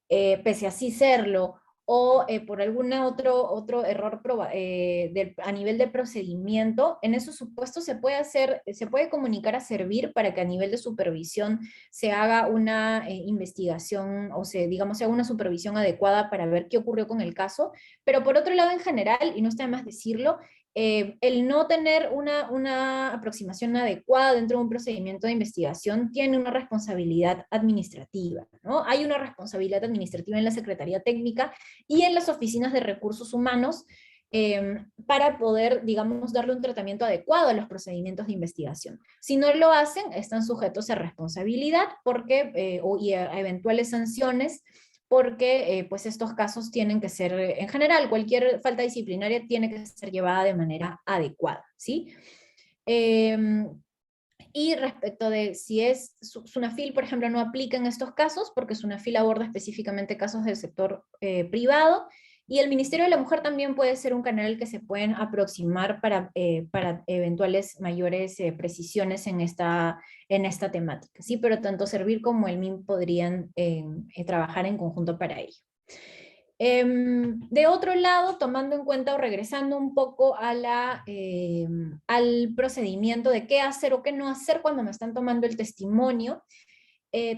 pese a sí serlo, o por algún otro error a nivel de procedimiento, en esos supuestos se puede comunicar a Servir para que a nivel de supervisión se haga una investigación o digamos, se haga una supervisión adecuada para ver qué ocurrió con el caso. Pero por otro lado, en general, y no está de más decirlo, el no tener una aproximación adecuada dentro de un procedimiento de investigación tiene una responsabilidad administrativa, ¿no? Hay una responsabilidad administrativa en la Secretaría Técnica y en las oficinas de recursos humanos para poder, digamos, darle un tratamiento adecuado a los procedimientos de investigación. Si no lo hacen, están sujetos a responsabilidad y a eventuales sanciones, porque pues estos casos tienen que ser, en general, cualquier falta disciplinaria tiene que ser llevada de manera adecuada, ¿sí? Y respecto de si SUNAFIL, por ejemplo, no aplica en estos casos, porque SUNAFIL aborda específicamente casos del sector privado, y el Ministerio de la Mujer también puede ser un canal que se pueden aproximar para eventuales mayores precisiones en esta temática, ¿sí? Pero tanto Servir como el MIM podrían trabajar en conjunto para ello. De otro lado, tomando en cuenta o regresando un poco al procedimiento de qué hacer o qué no hacer cuando me están tomando el testimonio,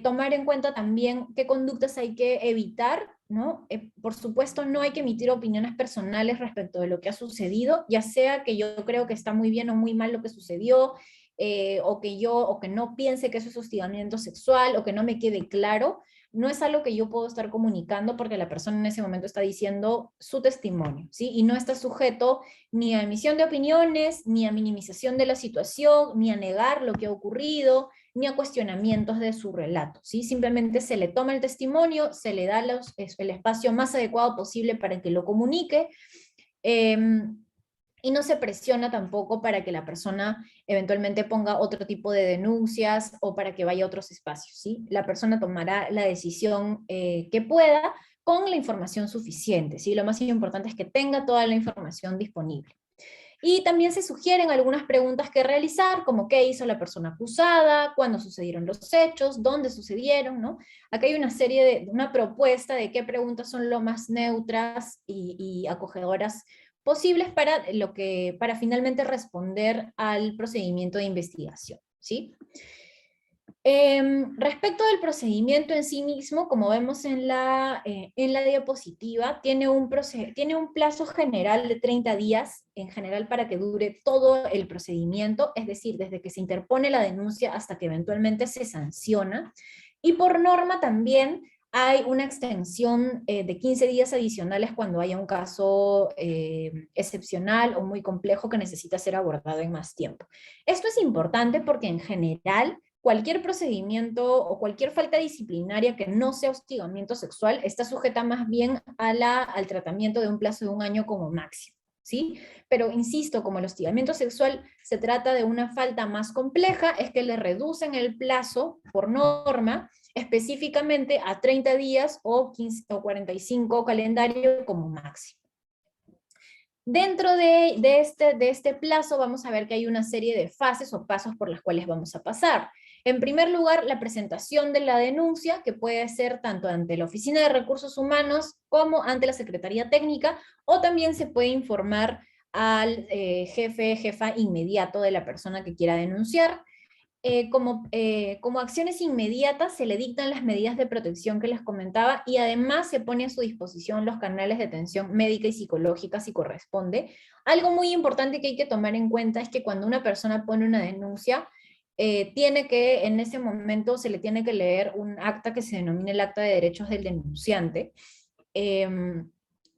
tomar en cuenta también qué conductas hay que evitar, ¿no? Por supuesto, no hay que emitir opiniones personales respecto de lo que ha sucedido, ya sea que yo creo que está muy bien o muy mal lo que sucedió, o que no piense que eso es hostigamiento sexual, o que no me quede claro. No es algo que yo puedo estar comunicando porque la persona en ese momento está diciendo su testimonio, ¿sí? Y no está sujeto ni a emisión de opiniones, ni a minimización de la situación, ni a negar lo que ha ocurrido, ni a cuestionamientos de su relato, ¿sí? Simplemente se le toma el testimonio, se le da el espacio más adecuado posible para que lo comunique, y no se presiona tampoco para que la persona eventualmente ponga otro tipo de denuncias o para que vaya a otros espacios, ¿sí? La persona tomará la decisión que pueda con la información suficiente, ¿sí? Lo más importante es que tenga toda la información disponible. Y también se sugieren algunas preguntas que realizar, como qué hizo la persona acusada, cuándo sucedieron los hechos, dónde sucedieron, ¿no? Acá hay una propuesta de qué preguntas son lo más neutras y acogedoras posibles para finalmente responder al procedimiento de investigación, ¿sí? Respecto del procedimiento en sí mismo, como vemos en la diapositiva, tiene un plazo general de 30 días, en general para que dure todo el procedimiento, es decir, desde que se interpone la denuncia hasta que eventualmente se sanciona, y por norma también hay una extensión de 15 días adicionales cuando haya un caso excepcional o muy complejo que necesita ser abordado en más tiempo. Esto es importante porque en general cualquier procedimiento o cualquier falta disciplinaria que no sea hostigamiento sexual está sujeta más bien al tratamiento de un plazo de 1 año como máximo, ¿sí? Pero insisto, como el hostigamiento sexual se trata de una falta más compleja, es que le reducen el plazo por norma específicamente a 30 días o 15 o 45 calendario como máximo. Dentro de este plazo vamos a ver que hay una serie de fases o pasos por las cuales vamos a pasar. En primer lugar, la presentación de la denuncia, que puede ser tanto ante la Oficina de Recursos Humanos como ante la Secretaría Técnica, o también se puede informar al jefa inmediato de la persona que quiera denunciar. Como acciones inmediatas se le dictan las medidas de protección que les comentaba y además se pone a su disposición los canales de atención médica y psicológica si corresponde. Algo muy importante que hay que tomar en cuenta es que cuando una persona pone una denuncia, en ese momento se le tiene que leer un acta que se denomina el Acta de Derechos del Denunciante,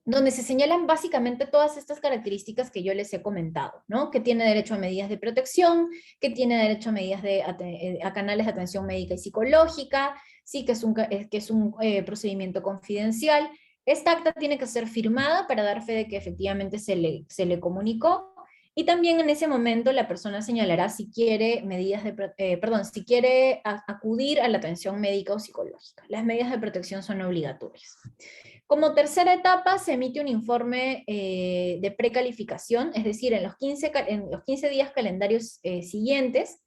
donde se señalan básicamente todas estas características que yo les he comentado, ¿no? Que tiene derecho a medidas de protección, que tiene derecho a a canales de atención médica y psicológica, sí, que es un procedimiento confidencial. Esta acta tiene que ser firmada para dar fe de que efectivamente se le comunicó, y también en ese momento la persona señalará si quiere si quiere acudir a la atención médica o psicológica. Las medidas de protección son obligatorias. Como tercera etapa, se emite un informe de precalificación, es decir, en los 15 días calendarios siguientes,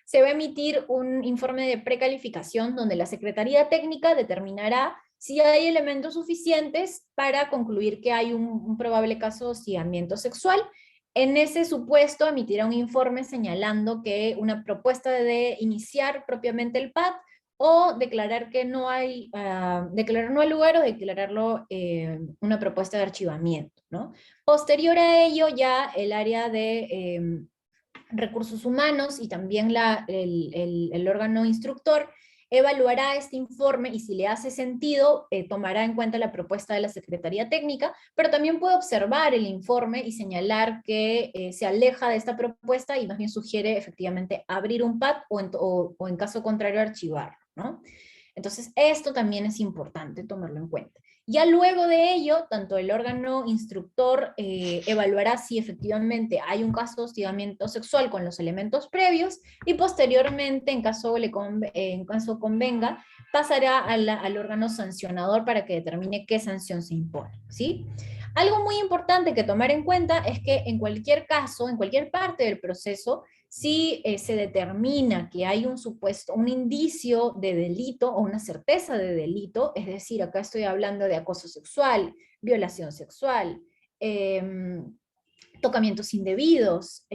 se va a emitir un informe de precalificación donde la Secretaría Técnica determinará si hay elementos suficientes para concluir que hay un probable caso de hostigamiento sexual. En ese supuesto, emitirá un informe señalando que una propuesta de iniciar propiamente el PAD o declarar que no hay, declarar no al lugar o declararlo una propuesta de archivamiento, ¿no? Posterior a ello, ya el área de recursos humanos y también el órgano instructor evaluará este informe y si le hace sentido, tomará en cuenta la propuesta de la Secretaría Técnica, pero también puede observar el informe y señalar que se aleja de esta propuesta y más bien sugiere efectivamente abrir un PAD o en caso contrario archivarlo, ¿no? Entonces esto también es importante tomarlo en cuenta. Ya luego de ello, tanto el órgano instructor evaluará si efectivamente hay un caso de hostigamiento sexual con los elementos previos y posteriormente, en caso convenga, pasará al órgano sancionador para que determine qué sanción se impone, ¿sí? Algo muy importante que tomar en cuenta es que en cualquier caso, en cualquier parte del proceso, si se determina que hay un supuesto, un indicio de delito o una certeza de delito, es decir, acá estoy hablando de acoso sexual, violación sexual, tocamientos indebidos,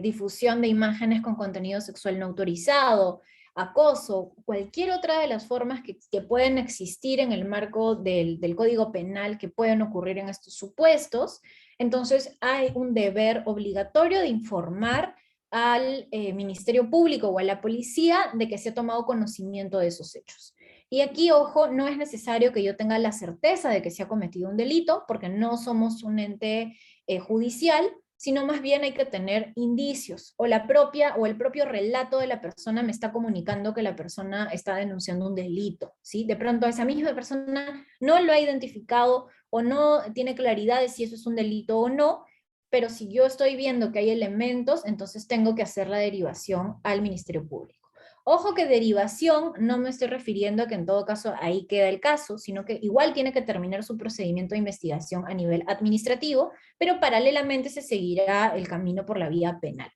difusión de imágenes con contenido sexual no autorizado, acoso, cualquier otra de las formas que pueden existir en el marco del Código Penal que pueden ocurrir en estos supuestos, entonces hay un deber obligatorio de informar al Ministerio Público o a la policía de que se ha tomado conocimiento de esos hechos. Y aquí, ojo, no es necesario que yo tenga la certeza de que se ha cometido un delito, porque no somos un ente judicial, sino más bien hay que tener indicios, o el propio relato de la persona me está comunicando que la persona está denunciando un delito, ¿sí? De pronto esa misma persona no lo ha identificado o no tiene claridad de si eso es un delito o no, pero si yo estoy viendo que hay elementos, entonces tengo que hacer la derivación al Ministerio Público. Ojo que derivación no me estoy refiriendo a que en todo caso ahí queda el caso, sino que igual tiene que terminar su procedimiento de investigación a nivel administrativo, pero paralelamente se seguirá el camino por la vía penal.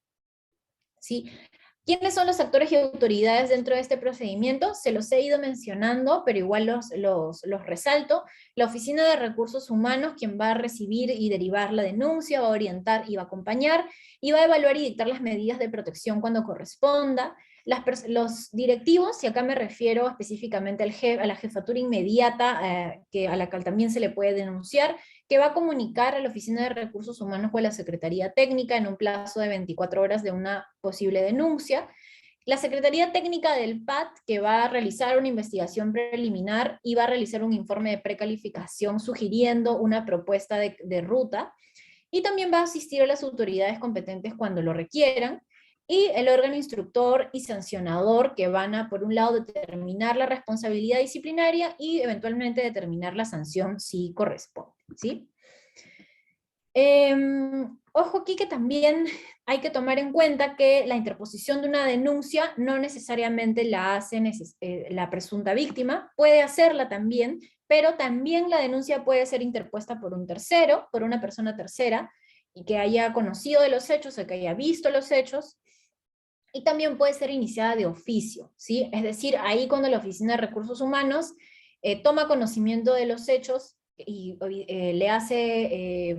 ¿Sí? ¿Quiénes son los actores y autoridades dentro de este procedimiento? Se los he ido mencionando, pero igual los resalto. La Oficina de Recursos Humanos, quien va a recibir y derivar la denuncia, va a orientar y va a acompañar, y va a evaluar y dictar las medidas de protección cuando corresponda. Los directivos, y acá me refiero específicamente a la jefatura inmediata, a la cual también se le puede denunciar, que va a comunicar a la Oficina de Recursos Humanos o a la Secretaría Técnica en un plazo de 24 horas de una posible denuncia. La Secretaría Técnica del PAT, que va a realizar una investigación preliminar y va a realizar un informe de precalificación sugiriendo una propuesta de ruta, y también va a asistir a las autoridades competentes cuando lo requieran, y el órgano instructor y sancionador, que van a, por un lado, determinar la responsabilidad disciplinaria y eventualmente determinar la sanción si corresponde, ¿sí? Ojo aquí que también hay que tomar en cuenta que la interposición de una denuncia no necesariamente la hace la presunta víctima, puede hacerla también, pero también la denuncia puede ser interpuesta por un tercero, por una persona tercera, y que haya conocido de los hechos o que haya visto los hechos, y también puede ser iniciada de oficio, ¿sí? Es decir, ahí cuando la Oficina de Recursos Humanos toma conocimiento de los hechos y le hace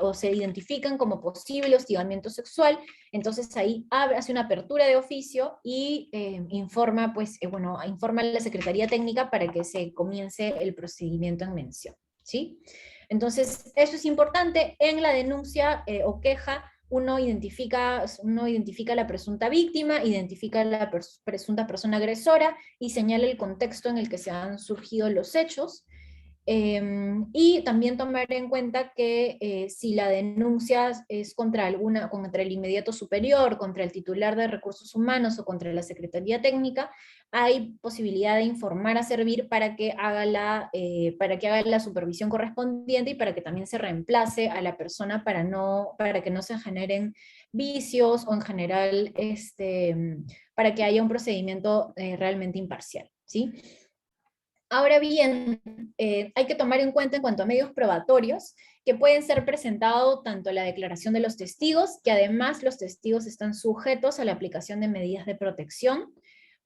o se identifican como posible hostigamiento sexual, entonces ahí hace una apertura de oficio y informa, informa a la Secretaría Técnica para que se comience el procedimiento en mención, ¿sí? Entonces, eso es importante. En la denuncia o queja, uno identifica a la presunta víctima, identifica a la presunta persona agresora y señala el contexto en el que se han surgido los hechos. Y también tomar en cuenta que si la denuncia es contra el inmediato superior, contra el titular de recursos humanos o contra la Secretaría Técnica, hay posibilidad de informar a servir para que haga la supervisión correspondiente y para que también se reemplace a la persona para que no se generen vicios o en general para que haya un procedimiento realmente imparcial, ¿sí? Ahora bien, hay que tomar en cuenta en cuanto a medios probatorios, que pueden ser presentados tanto la declaración de los testigos, que además los testigos están sujetos a la aplicación de medidas de protección.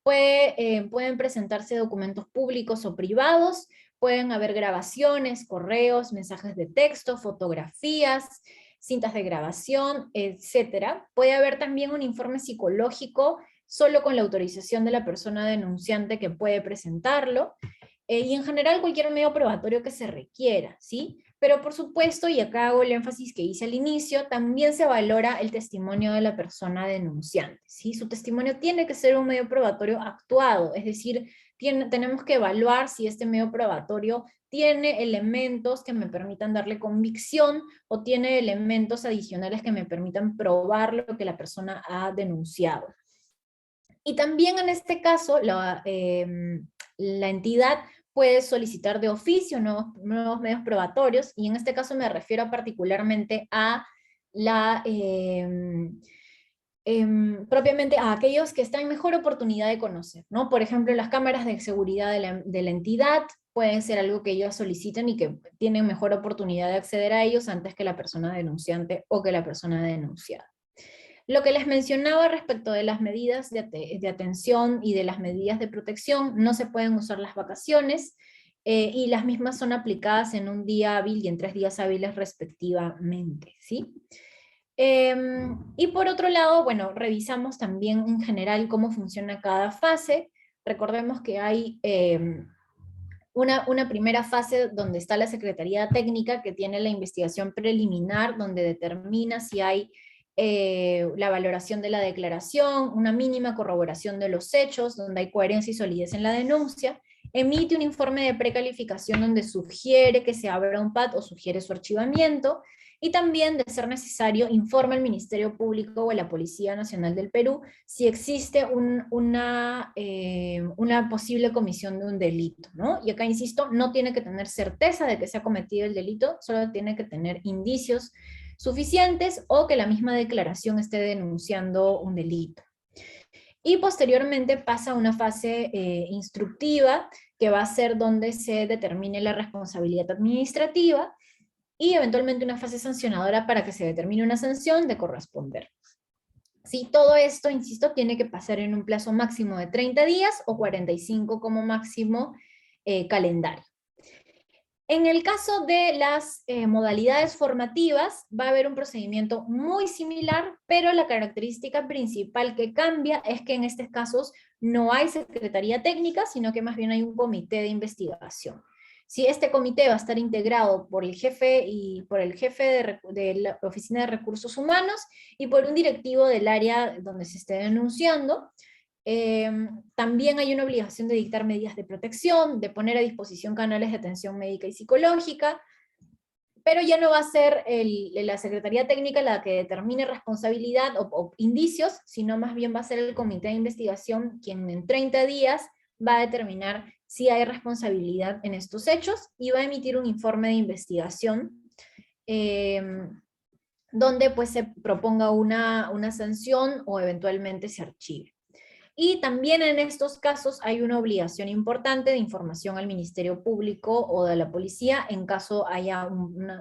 Pueden presentarse documentos públicos o privados, pueden haber grabaciones, correos, mensajes de texto, fotografías, cintas de grabación, etc. Puede haber también un informe psicológico solo con la autorización de la persona denunciante que puede presentarlo. Y en general cualquier medio probatorio que se requiera, ¿sí? Pero por supuesto, y acá hago el énfasis que hice al inicio, también se valora el testimonio de la persona denunciante, ¿sí? Su testimonio tiene que ser un medio probatorio actuado, es decir, tenemos que evaluar si este medio probatorio tiene elementos que me permitan darle convicción o tiene elementos adicionales que me permitan probar lo que la persona ha denunciado. Y también en este caso, la entidad puede solicitar de oficio nuevos medios probatorios, y en este caso me refiero particularmente a propiamente a aquellos que están en mejor oportunidad de conocer, ¿no? Por ejemplo, las cámaras de seguridad de la entidad pueden ser algo que ellos soliciten y que tienen mejor oportunidad de acceder a ellos antes que la persona denunciante o que la persona denunciada. Lo que les mencionaba respecto de las medidas de atención y de las medidas de protección, no se pueden usar las vacaciones y las mismas son aplicadas en un día hábil y en 3 días hábiles respectivamente, ¿sí? Y por otro lado, bueno, revisamos también en general cómo funciona cada fase. Recordemos que hay una primera fase donde está la Secretaría Técnica, que tiene la investigación preliminar, donde determina si hay la valoración de la declaración, una mínima corroboración de los hechos, donde hay coherencia y solidez en la denuncia, emite un informe de precalificación donde sugiere que se abra un PAT o sugiere su archivamiento, y también, de ser necesario, informa al Ministerio Público o a la Policía Nacional del Perú si existe una posible comisión de un delito, ¿no? Y acá insisto, no tiene que tener certeza de que se ha cometido el delito, solo tiene que tener indicios suficientes o que la misma declaración esté denunciando un delito. y posteriormente pasa a una fase instructiva, que va a ser donde se determine la responsabilidad administrativa, y eventualmente una fase sancionadora para que se determine una sanción de corresponder. Sí, todo esto, insisto, tiene que pasar en un plazo máximo de 30 días o 45 como máximo calendario. En el caso de las modalidades formativas, va a haber un procedimiento muy similar, pero la característica principal que cambia es que en estos casos no hay secretaría técnica, sino que más bien hay un comité de investigación. Si este comité va a estar integrado por el jefe y por el jefe de la Oficina de Recursos Humanos y por un directivo del área donde se esté denunciando. También hay una obligación de dictar medidas de protección, de poner a disposición canales de atención médica y psicológica, pero ya no va a ser la Secretaría Técnica la que determine responsabilidad o indicios, sino más bien va a ser el Comité de Investigación quien en 30 días va a determinar si hay responsabilidad en estos hechos y va a emitir un informe de investigación donde pues se proponga una sanción o eventualmente se archive. Y también en estos casos hay una obligación importante de información al Ministerio Público o de la policía en caso haya un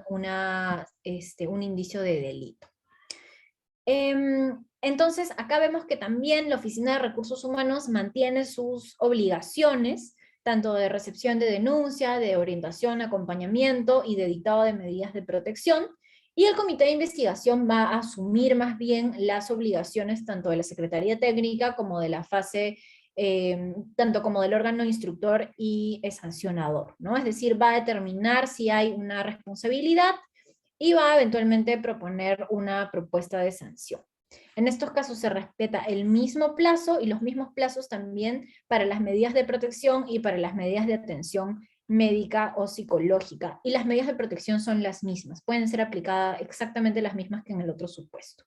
indicio de delito. Entonces, acá vemos que también la Oficina de Recursos Humanos mantiene sus obligaciones, tanto de recepción de denuncia, de orientación, acompañamiento y de dictado de medidas de protección, y el Comité de Investigación va a asumir más bien las obligaciones tanto de la Secretaría Técnica como de la fase, tanto como del órgano instructor y sancionador, ¿no? Es decir, va a determinar si hay una responsabilidad y va a eventualmente proponer una propuesta de sanción. En estos casos se respeta el mismo plazo y los mismos plazos también para las medidas de protección y para las medidas de atención médica o psicológica. Y las medidas de protección son las mismas, pueden ser aplicadas exactamente las mismas que en el otro supuesto.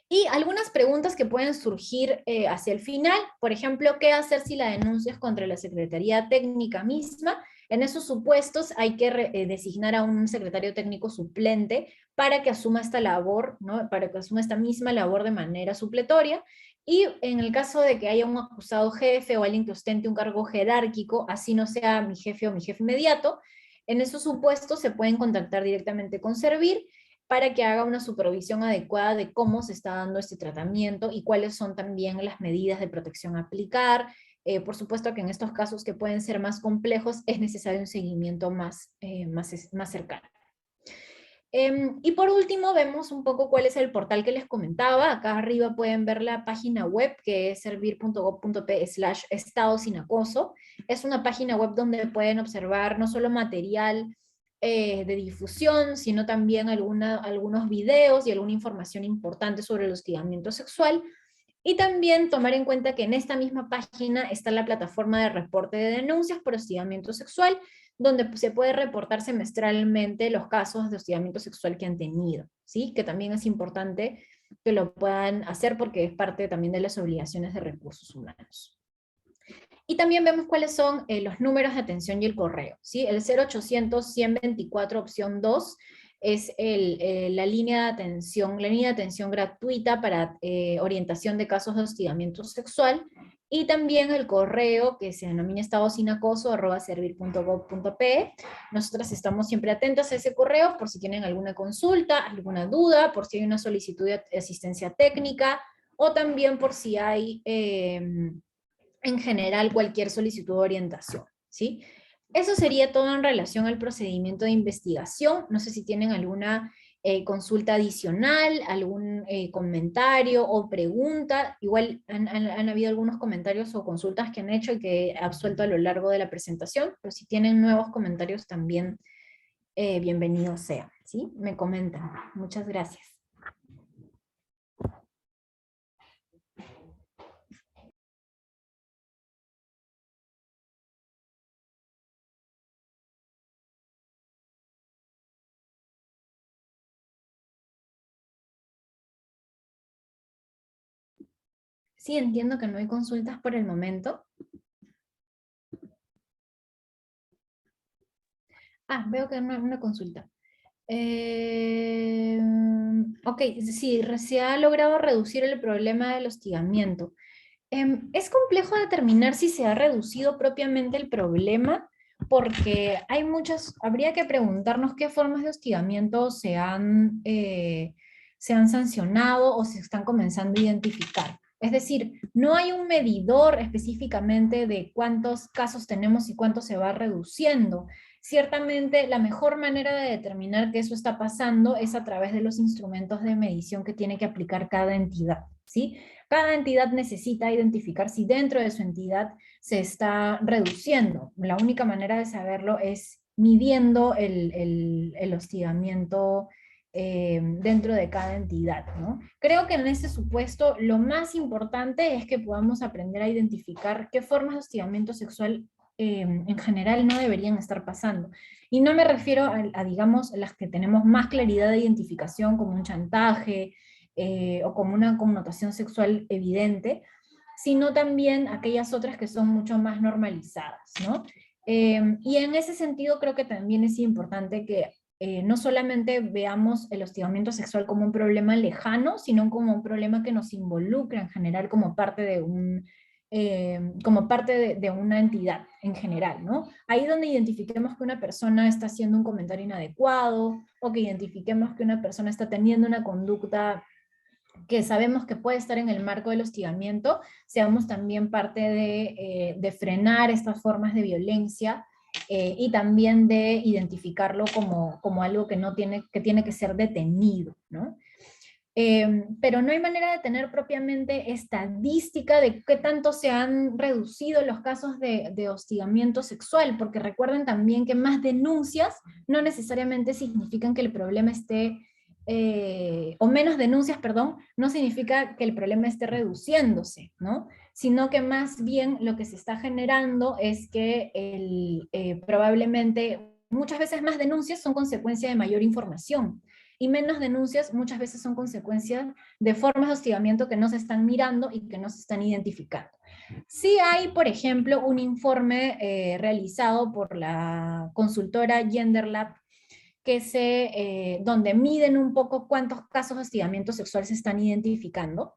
Y algunas preguntas que pueden surgir hacia el final, por ejemplo, ¿qué hacer si la denuncia es contra la Secretaría Técnica misma? En esos supuestos hay que designar a un secretario técnico suplente para que asuma esta labor, ¿no? Para que asuma esta misma labor de manera supletoria, y en el caso de que haya un acusado jefe o alguien que ostente un cargo jerárquico, así no sea mi jefe o mi jefe inmediato, en esos supuestos se pueden contactar directamente con Servir para que haga una supervisión adecuada de cómo se está dando este tratamiento y cuáles son también las medidas de protección a aplicar. Por supuesto que en estos casos que pueden ser más complejos es necesario un seguimiento más cercano. Y por último vemos un poco cuál es el portal que les comentaba. Acá arriba pueden ver la página web que es servir.gov.p/estado sin acoso. Es una página web donde pueden observar no solo material de difusión, sino también algunos videos y alguna información importante sobre el hostigamiento sexual. Y también tomar en cuenta que en esta misma página está la plataforma de reporte de denuncias por hostigamiento sexual, donde se puede reportar semestralmente los casos de hostigamiento sexual que han tenido, ¿sí? Que también es importante que lo puedan hacer porque es parte también de las obligaciones de recursos humanos. Y también vemos cuáles son los números de atención y el correo, ¿sí? El 0800-124 opción 2 es la línea de atención gratuita para orientación de casos de hostigamiento sexual, y también el correo que se denomina estadosinacoso@servir.gov.pe. Nosotras estamos siempre atentas a ese correo por si tienen alguna consulta, alguna duda, por si hay una solicitud de asistencia técnica, o también por si hay en general cualquier solicitud de orientación, ¿sí? Eso sería todo en relación al procedimiento de investigación. No sé si tienen alguna consulta adicional, algún comentario o pregunta. Igual han habido algunos comentarios o consultas que han hecho y que he absuelto a lo largo de la presentación, pero si tienen nuevos comentarios también, bienvenidos sean, ¿sí? Me comentan. Muchas gracias. Sí, entiendo que no hay consultas por el momento. Veo que hay una consulta. Ok, sí, se ha logrado reducir el problema del hostigamiento. Es complejo determinar si se ha reducido propiamente el problema, porque hay muchas, habría que preguntarnos qué formas de hostigamiento se han sancionado o se están comenzando a identificar. Es decir, no hay un medidor específicamente de cuántos casos tenemos y cuánto se va reduciendo. Ciertamente, la mejor manera de determinar que eso está pasando es a través de los instrumentos de medición que tiene que aplicar cada entidad, ¿sí? Cada entidad necesita identificar si dentro de su entidad se está reduciendo. La única manera de saberlo es midiendo el hostigamiento dentro de cada entidad, ¿no? Creo que en este supuesto lo más importante es que podamos aprender a identificar qué formas de hostigamiento sexual en general no deberían estar pasando. Y no me refiero digamos, las que tenemos más claridad de identificación, como un chantaje, o como una connotación sexual evidente, sino también aquellas otras que son mucho más normalizadas, ¿no? Y en ese sentido creo que también es importante que no solamente veamos el hostigamiento sexual como un problema lejano, sino como un problema que nos involucra en general como parte de como parte de una entidad en general, ¿no? Ahí donde identifiquemos que una persona está haciendo un comentario inadecuado, o que identifiquemos que una persona está teniendo una conducta que sabemos que puede estar en el marco del hostigamiento, seamos también parte de frenar estas formas de violencia y también de identificarlo como algo que, no tiene, que tiene que ser detenido, ¿no? Pero no hay manera de tener propiamente estadística de qué tanto se han reducido los casos de hostigamiento sexual, porque recuerden también que más denuncias no necesariamente significan que el problema esté, o menos denuncias, perdón, no significa que el problema esté reduciéndose, ¿no? Sino que más bien lo que se está generando es que probablemente muchas veces más denuncias son consecuencia de mayor información y menos denuncias muchas veces son consecuencias de formas de hostigamiento que no se están mirando y que no se están identificando. Sí hay, por ejemplo, un informe realizado por la consultora GenderLab donde miden un poco cuántos casos de hostigamiento sexual se están identificando,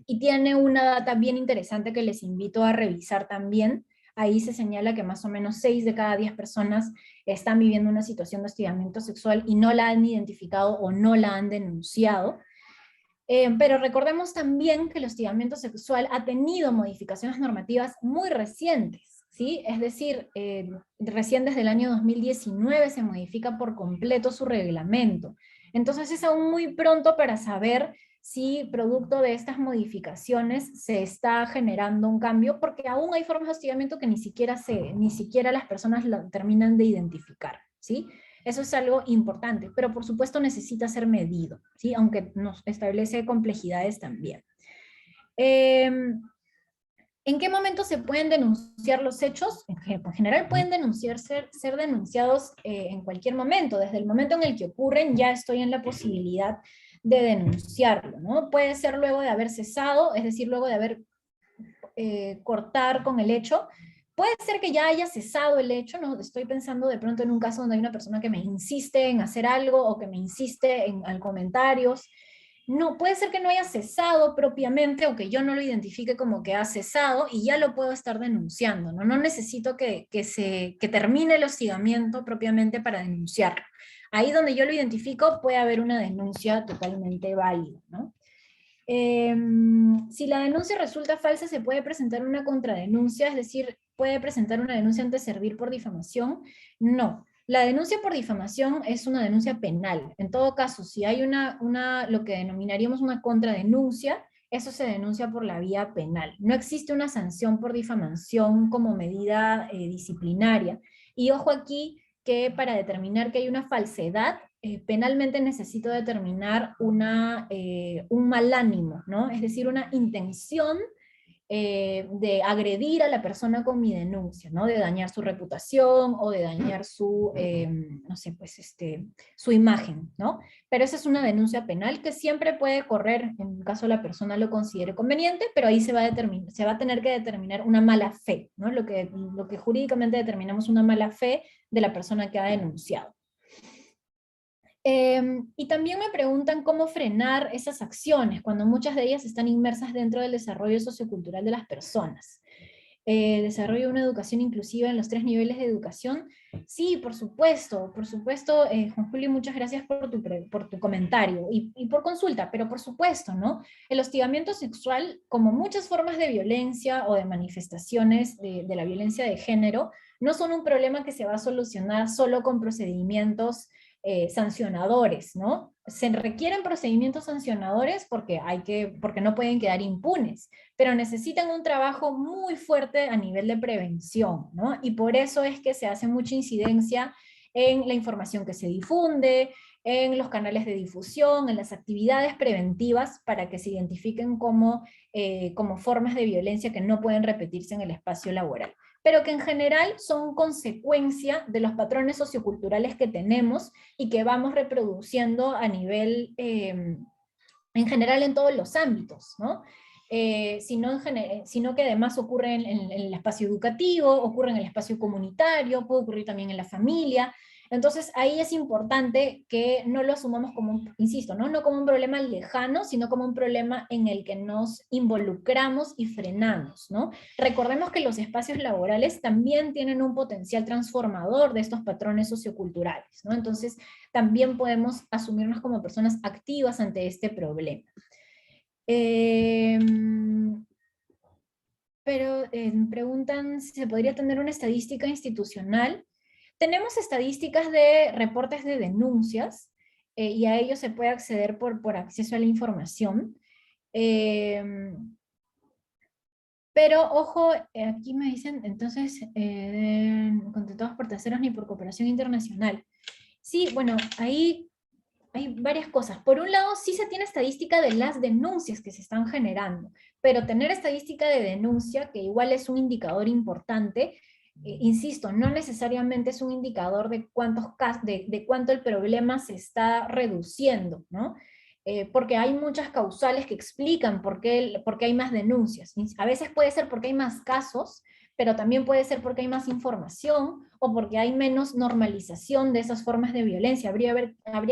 y tiene una data bien interesante que les invito a revisar también. Ahí se señala que más o menos 6 de cada 10 personas están viviendo una situación de hostigamiento sexual y no la han identificado o no la han denunciado. Pero recordemos también que el hostigamiento sexual ha tenido modificaciones normativas muy recientes, ¿sí? Es decir, recién desde el año 2019 se modifica por completo su reglamento. Entonces es aún muy pronto para saber si producto de estas modificaciones se está generando un cambio, porque aún hay formas de hostigamiento que ni siquiera las personas lo terminan de identificar, ¿sí? Eso es algo importante, pero por supuesto necesita ser medido, ¿sí? Aunque nos establece complejidades también. ¿En qué momento se pueden denunciar los hechos? En general pueden ser denunciados en cualquier momento. Desde el momento en el que ocurren ya estoy en la posibilidad de denunciarlo, ¿no? Puede ser luego de haber cesado, es decir, luego de haber cortar con el hecho. Puede ser que ya haya cesado el hecho, ¿no? Estoy pensando de pronto en un caso donde hay una persona que me insiste en hacer algo o que me insiste en comentarios. No, puede ser que no haya cesado propiamente o que yo no lo identifique como que ha cesado y ya lo puedo estar denunciando, ¿no? No necesito que termine el hostigamiento propiamente para denunciarlo. Ahí donde yo lo identifico puede haber una denuncia totalmente válida, ¿no? Si la denuncia resulta falsa, se puede presentar una contradenuncia, es decir, puede presentar una denuncia ante servir por difamación. No, la denuncia por difamación es una denuncia penal. En todo caso, si hay lo que denominaríamos una contradenuncia, eso se denuncia por la vía penal. No existe una sanción por difamación como medida disciplinaria. Y ojo aquí que para determinar que hay una falsedad, penalmente necesito determinar un mal ánimo, ¿no? Es decir, una intención de agredir a la persona con mi denuncia, ¿no? De dañar su reputación o de dañar no sé, pues su imagen, ¿no? Pero esa es una denuncia penal que siempre puede correr en caso la persona lo considere conveniente, pero ahí se va a tener que determinar una mala fe, ¿no? Lo que jurídicamente determinamos una mala fe de la persona que ha denunciado. Y también me preguntan cómo frenar esas acciones, cuando muchas de ellas están inmersas dentro del desarrollo sociocultural de las personas. Desarrollo de una educación inclusiva en los 3 niveles de educación. Sí, por supuesto, Juan Julio, muchas gracias por tu comentario y por consulta, pero por supuesto, ¿no? El hostigamiento sexual, como muchas formas de violencia o de manifestaciones de la violencia de género, no son un problema que se va a solucionar solo con procedimientos sancionadores, ¿no? Se requieren procedimientos sancionadores porque no pueden quedar impunes, pero necesitan un trabajo muy fuerte a nivel de prevención, ¿no? Y por eso es que se hace mucha incidencia en la información que se difunde, en los canales de difusión, en las actividades preventivas para que se identifiquen como formas de violencia que no pueden repetirse en el espacio laboral, pero que en general son consecuencia de los patrones socioculturales que tenemos y que vamos reproduciendo a nivel, en general en todos los ámbitos, ¿no? Sino que además ocurre en el espacio educativo, ocurre en el espacio comunitario, puede ocurrir también en la familia. Entonces ahí es importante que no lo asumamos como, insisto, ¿no? No como un problema lejano, sino como un problema en el que nos involucramos y frenamos, ¿no? Recordemos que los espacios laborales también tienen un potencial transformador de estos patrones socioculturales, ¿no? Entonces también podemos asumirnos como personas activas ante este problema. Pero preguntan si se podría tener una estadística institucional. Tenemos estadísticas de reportes de denuncias, y a ellos se puede acceder por acceso a la información. Pero ojo, aquí me dicen, entonces, contratados por terceros ni por cooperación internacional. Sí, bueno, ahí hay varias cosas. Por un lado, sí se tiene estadística de las denuncias que se están generando, pero tener estadística de denuncia, que igual es un indicador importante, insisto, no necesariamente es un indicador de cuánto el problema se está reduciendo, ¿no? Porque hay muchas causales que explican por qué hay más denuncias. A veces puede ser porque hay más casos, pero también puede ser porque hay más información o porque hay menos normalización de esas formas de violencia. Habría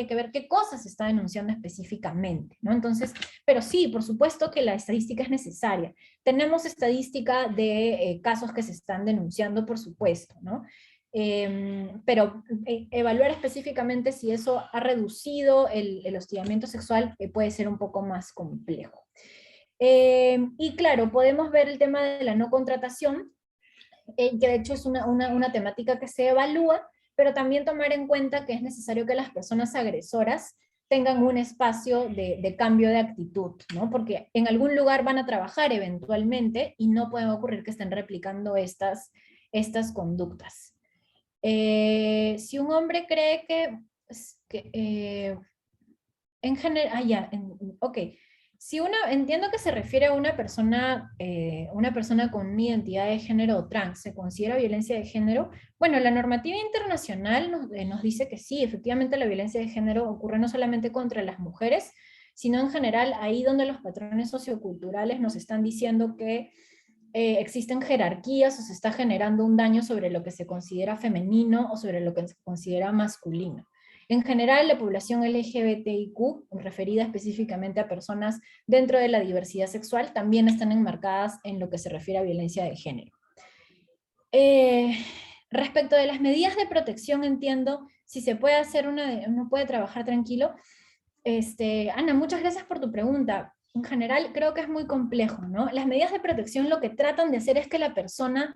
que ver qué cosas se está denunciando específicamente, ¿no? Entonces, pero sí, por supuesto que la estadística es necesaria. Tenemos estadística de casos que se están denunciando, por supuesto, ¿no? Pero evaluar específicamente si eso ha reducido el hostigamiento sexual puede ser un poco más complejo. Y claro, podemos ver el tema de la no contratación, que de hecho es una temática que se evalúa, pero también tomar en cuenta que es necesario que las personas agresoras tengan un espacio de cambio de actitud, ¿no? Porque en algún lugar van a trabajar eventualmente y no puede ocurrir que estén replicando estas conductas. Si un hombre cree en general, ok. Entiendo que se refiere a una persona con una identidad de género trans, ¿se considera violencia de género? Bueno, la normativa internacional nos dice que sí, efectivamente la violencia de género ocurre no solamente contra las mujeres, sino en general ahí donde los patrones socioculturales nos están diciendo que existen jerarquías o se está generando un daño sobre lo que se considera femenino o sobre lo que se considera masculino. En general, la población LGBTIQ, referida específicamente a personas dentro de la diversidad sexual, también están enmarcadas en lo que se refiere a violencia de género. Respecto de las medidas de protección, entiendo, si se puede hacer uno puede trabajar tranquilo. Ana, muchas gracias por tu pregunta. En general, creo que es muy complejo, ¿no? Las medidas de protección lo que tratan de hacer es que la persona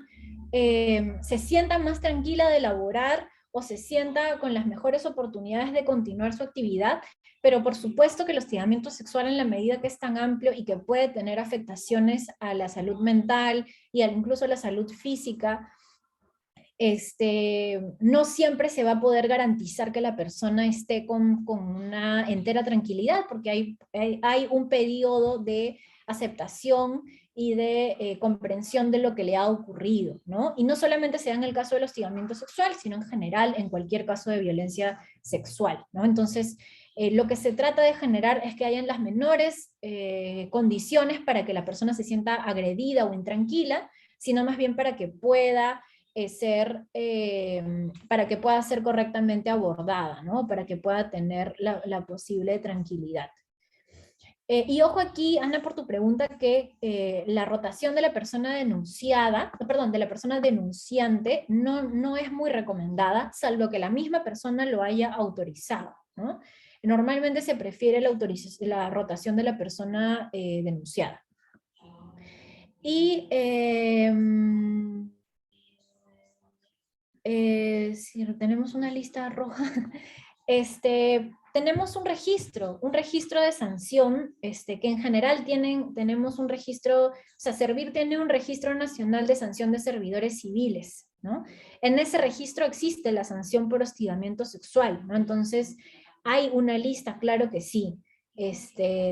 se sienta más tranquila de laborar o se sienta con las mejores oportunidades de continuar su actividad, pero por supuesto que el hostigamiento sexual, en la medida que es tan amplio y que puede tener afectaciones a la salud mental y incluso a la salud física, no siempre se va a poder garantizar que la persona esté con una entera tranquilidad, porque hay un periodo de aceptación y de comprensión de lo que le ha ocurrido, ¿no? Y no solamente se da en el caso del hostigamiento sexual, sino en general en cualquier caso de violencia sexual, ¿no? Entonces, lo que se trata de generar es que hayan las menores condiciones para que la persona se sienta agredida o intranquila, sino más bien para que pueda para que pueda ser correctamente abordada, ¿no? Para que pueda tener la posible tranquilidad. Y ojo aquí, Ana, por tu pregunta, que la rotación de la persona denunciada, perdón, de la persona denunciante no es muy recomendada, salvo que la misma persona lo haya autorizado, ¿no? Normalmente se prefiere la rotación de la persona denunciada. Y si tenemos una lista roja, tenemos un registro de sanción, que en general tenemos un registro, o sea, Servir tiene un registro nacional de sanción de servidores civiles, ¿no? En ese registro existe la sanción por hostigamiento sexual, ¿no? Entonces, hay una lista, claro que sí,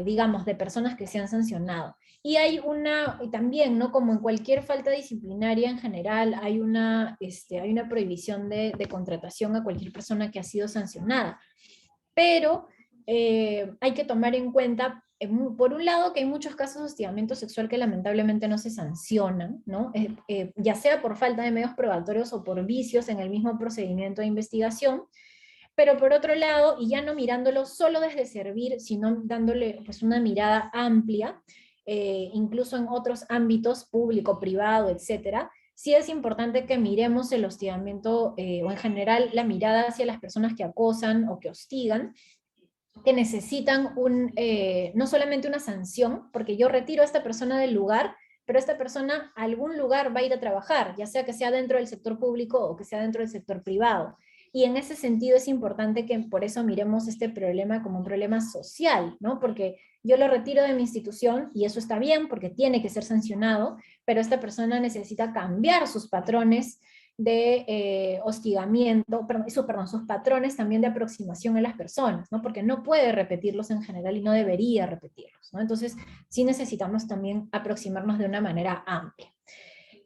digamos, de personas que se han sancionado. Y hay también, ¿no? Como en cualquier falta disciplinaria en general, hay una prohibición de contratación a cualquier persona que ha sido sancionada. Pero hay que tomar en cuenta, por un lado, que hay muchos casos de hostigamiento sexual que lamentablemente no se sancionan, ¿no? Ya sea por falta de medios probatorios o por vicios en el mismo procedimiento de investigación. Pero por otro lado, y ya no mirándolo solo desde Servir, sino dándole pues una mirada amplia, incluso en otros ámbitos, público, privado, etcétera, sí es importante que miremos el hostigamiento, o en general la mirada hacia las personas que acosan o que hostigan, que necesitan no solamente una sanción, porque yo retiro a esta persona del lugar, pero esta persona a algún lugar va a ir a trabajar, ya sea dentro del sector público o que sea dentro del sector privado. Y en ese sentido es importante que por eso miremos este problema como un problema social, ¿no? Porque yo lo retiro de mi institución y eso está bien porque tiene que ser sancionado, pero esta persona necesita cambiar sus patrones de hostigamiento, sus patrones también de aproximación a las personas, ¿no? Porque no puede repetirlos en general y no debería repetirlos, ¿no? Entonces sí necesitamos también aproximarnos de una manera amplia.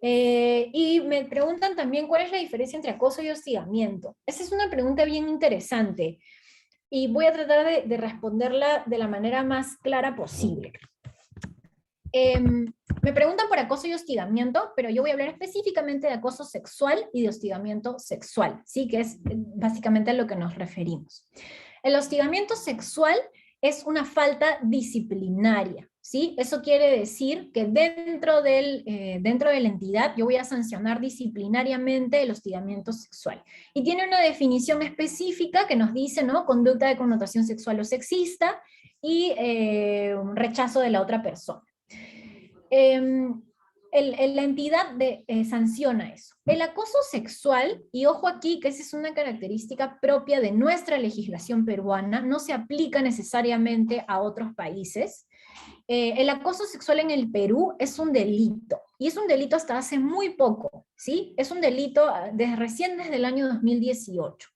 Y me preguntan también cuál es la diferencia entre acoso y hostigamiento. Esa es una pregunta bien interesante y voy a tratar de responderla de la manera más clara posible. Me preguntan por acoso y hostigamiento, pero yo voy a hablar específicamente de acoso sexual y de hostigamiento sexual, ¿sí? Que es básicamente a lo que nos referimos. El hostigamiento sexual es una falta disciplinaria, ¿sí? Eso quiere decir que dentro de la entidad yo voy a sancionar disciplinariamente el hostigamiento sexual. Y tiene una definición específica que nos dice, ¿no? Conducta de connotación sexual o sexista y rechazo de la otra persona. La entidad sanciona eso. El acoso sexual, y ojo aquí que esa es una característica propia de nuestra legislación peruana, no se aplica necesariamente a otros países. El acoso sexual en el Perú es un delito, y es un delito hasta hace muy poco, ¿sí? Es un delito recién desde el año 2018.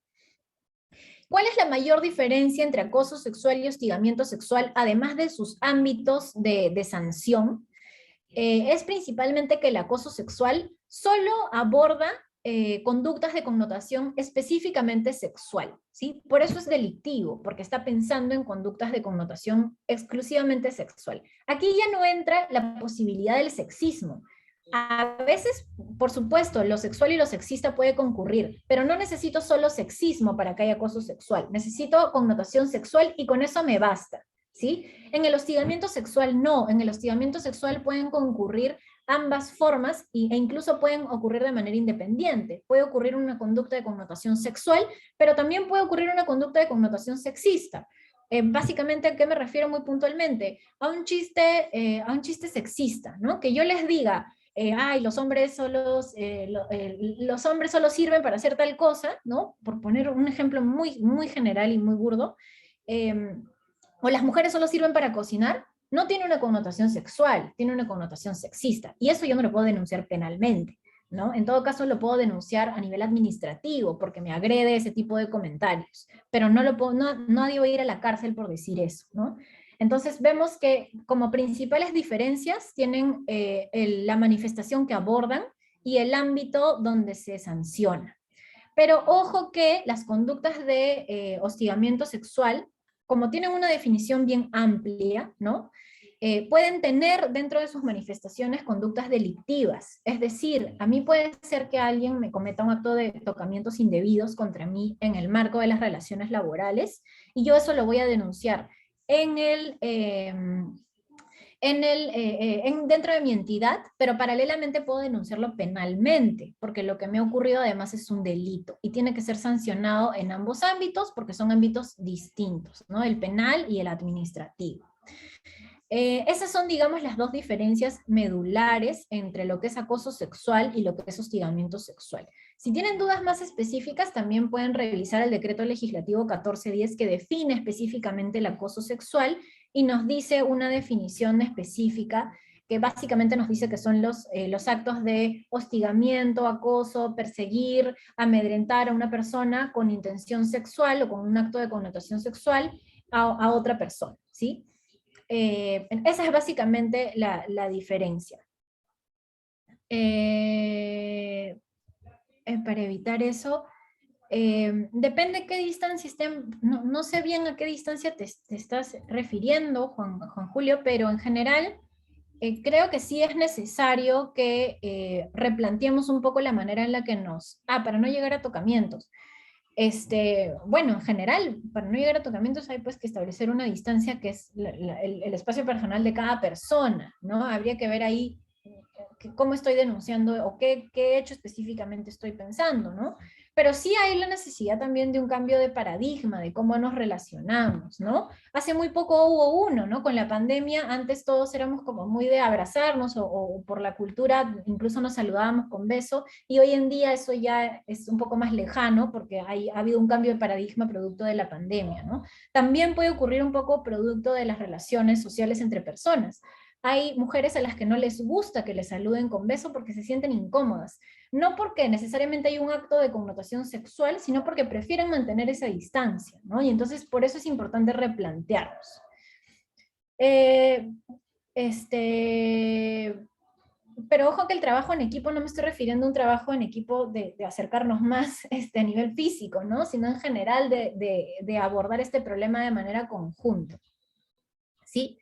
¿Cuál es la mayor diferencia entre acoso sexual y hostigamiento sexual, además de sus ámbitos de sanción? Es principalmente que el acoso sexual solo aborda conductas de connotación específicamente sexual, ¿sí? Por eso es delictivo, porque está pensando en conductas de connotación exclusivamente sexual. Aquí ya no entra la posibilidad del sexismo. A veces, por supuesto, lo sexual y lo sexista puede concurrir, pero no necesito solo sexismo para que haya acoso sexual. Necesito connotación sexual y con eso me basta, ¿sí? En el hostigamiento sexual no, en el hostigamiento sexual pueden concurrir ambas formas e incluso pueden ocurrir de manera independiente. Puede ocurrir una conducta de connotación sexual, pero también puede ocurrir una conducta de connotación sexista. Básicamente, ¿a qué me refiero muy puntualmente? A un chiste sexista, ¿no? Que yo les diga, ay, los hombres solo sirven para hacer tal cosa, ¿no? Por poner un ejemplo muy, muy general y muy burdo, o las mujeres solo sirven para cocinar, no tiene una connotación sexual, tiene una connotación sexista, y eso yo no lo puedo denunciar penalmente, ¿no? En todo caso lo puedo denunciar a nivel administrativo, porque me agrede ese tipo de comentarios, pero nadie va a ir a la cárcel por decir eso, ¿no? Entonces vemos que como principales diferencias tienen la manifestación que abordan y el ámbito donde se sanciona. Pero ojo que las conductas de hostigamiento sexual, como tienen una definición bien amplia, ¿no? pueden tener dentro de sus manifestaciones conductas delictivas. Es decir, a mí puede ser que alguien me cometa un acto de tocamientos indebidos contra mí en el marco de las relaciones laborales, y yo eso lo voy a denunciar dentro de mi entidad, pero paralelamente puedo denunciarlo penalmente, porque lo que me ha ocurrido además es un delito, y tiene que ser sancionado en ambos ámbitos, porque son ámbitos distintos, ¿no? El penal y el administrativo. Esas son, digamos, las dos diferencias medulares entre lo que es acoso sexual y lo que es hostigamiento sexual. Si tienen dudas más específicas, también pueden revisar el decreto legislativo 1410 que define específicamente el acoso sexual y nos dice una definición específica que básicamente nos dice que son los actos de hostigamiento, acoso, perseguir, amedrentar a una persona con intención sexual o con un acto de connotación sexual a otra persona, ¿sí? Esa es básicamente la diferencia. Para evitar eso, depende qué distancia estén, no sé bien a qué distancia te estás refiriendo, Juan Julio, pero en general creo que sí es necesario que replanteemos un poco la manera en la que para no llegar a tocamientos. Bueno, en general, para no llegar a tocamientos hay pues que establecer una distancia que es el espacio personal de cada persona, ¿no? Habría que ver ahí cómo estoy denunciando o qué hecho específicamente estoy pensando, ¿no? Pero sí hay la necesidad también de un cambio de paradigma, de cómo nos relacionamos, ¿no? Hace muy poco hubo uno, ¿no? Con la pandemia, antes todos éramos como muy de abrazarnos o por la cultura, incluso nos saludábamos con beso, y hoy en día eso ya es un poco más lejano porque ha habido un cambio de paradigma producto de la pandemia, ¿no? También puede ocurrir un poco producto de las relaciones sociales entre personas. Hay mujeres a las que no les gusta que les saluden con beso porque se sienten incómodas. No porque necesariamente hay un acto de connotación sexual, sino porque prefieren mantener esa distancia, ¿no? Y entonces por eso es importante replantearnos. Pero ojo que el trabajo en equipo, no me estoy refiriendo a un trabajo en equipo de acercarnos más a nivel físico, ¿no? Sino en general de abordar este problema de manera conjunta. ¿Sí?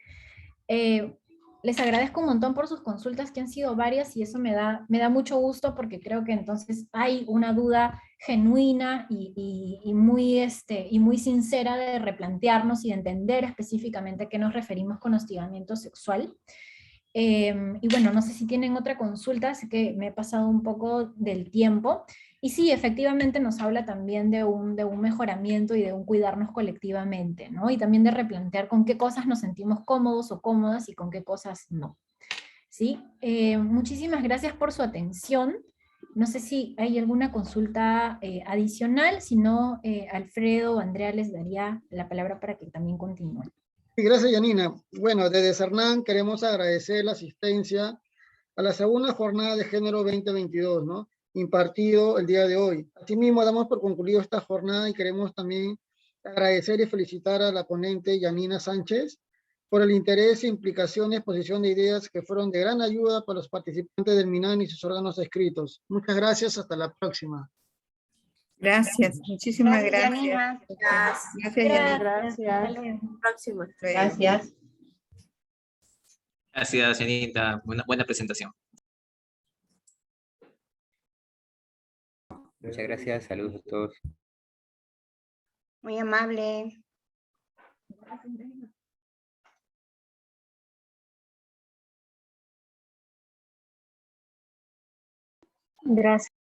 Les agradezco un montón por sus consultas, que han sido varias, y eso me da mucho gusto porque creo que entonces hay una duda genuina y muy sincera de replantearnos y de entender específicamente a qué nos referimos con hostigamiento sexual. Y bueno, no sé si tienen otra consulta, sé que me he pasado un poco del tiempo. Y sí, efectivamente nos habla también de un mejoramiento y de un cuidarnos colectivamente, ¿no? Y también de replantear con qué cosas nos sentimos cómodos o cómodas y con qué cosas no. ¿Sí? Muchísimas gracias por su atención. No sé si hay alguna consulta adicional, si no, Alfredo o Andrea les daría la palabra para que también continúen. Sí, gracias, Yanina. Bueno, desde Cernam queremos agradecer la asistencia a la segunda jornada de género 2022, ¿no? Impartido el día de hoy. Asimismo, damos por concluido esta jornada y queremos también agradecer y felicitar a la ponente Yanina Sánchez por el interés, implicación y exposición de ideas que fueron de gran ayuda para los participantes del MINAN y sus órganos escritos. Muchas gracias, hasta la próxima. Gracias, muchísimas gracias. Yanina. Gracias, Yanina. Gracias. Próxima. Gracias. Gracias, Janita. Buena presentación. Muchas gracias, saludos a todos. Muy amable. Gracias.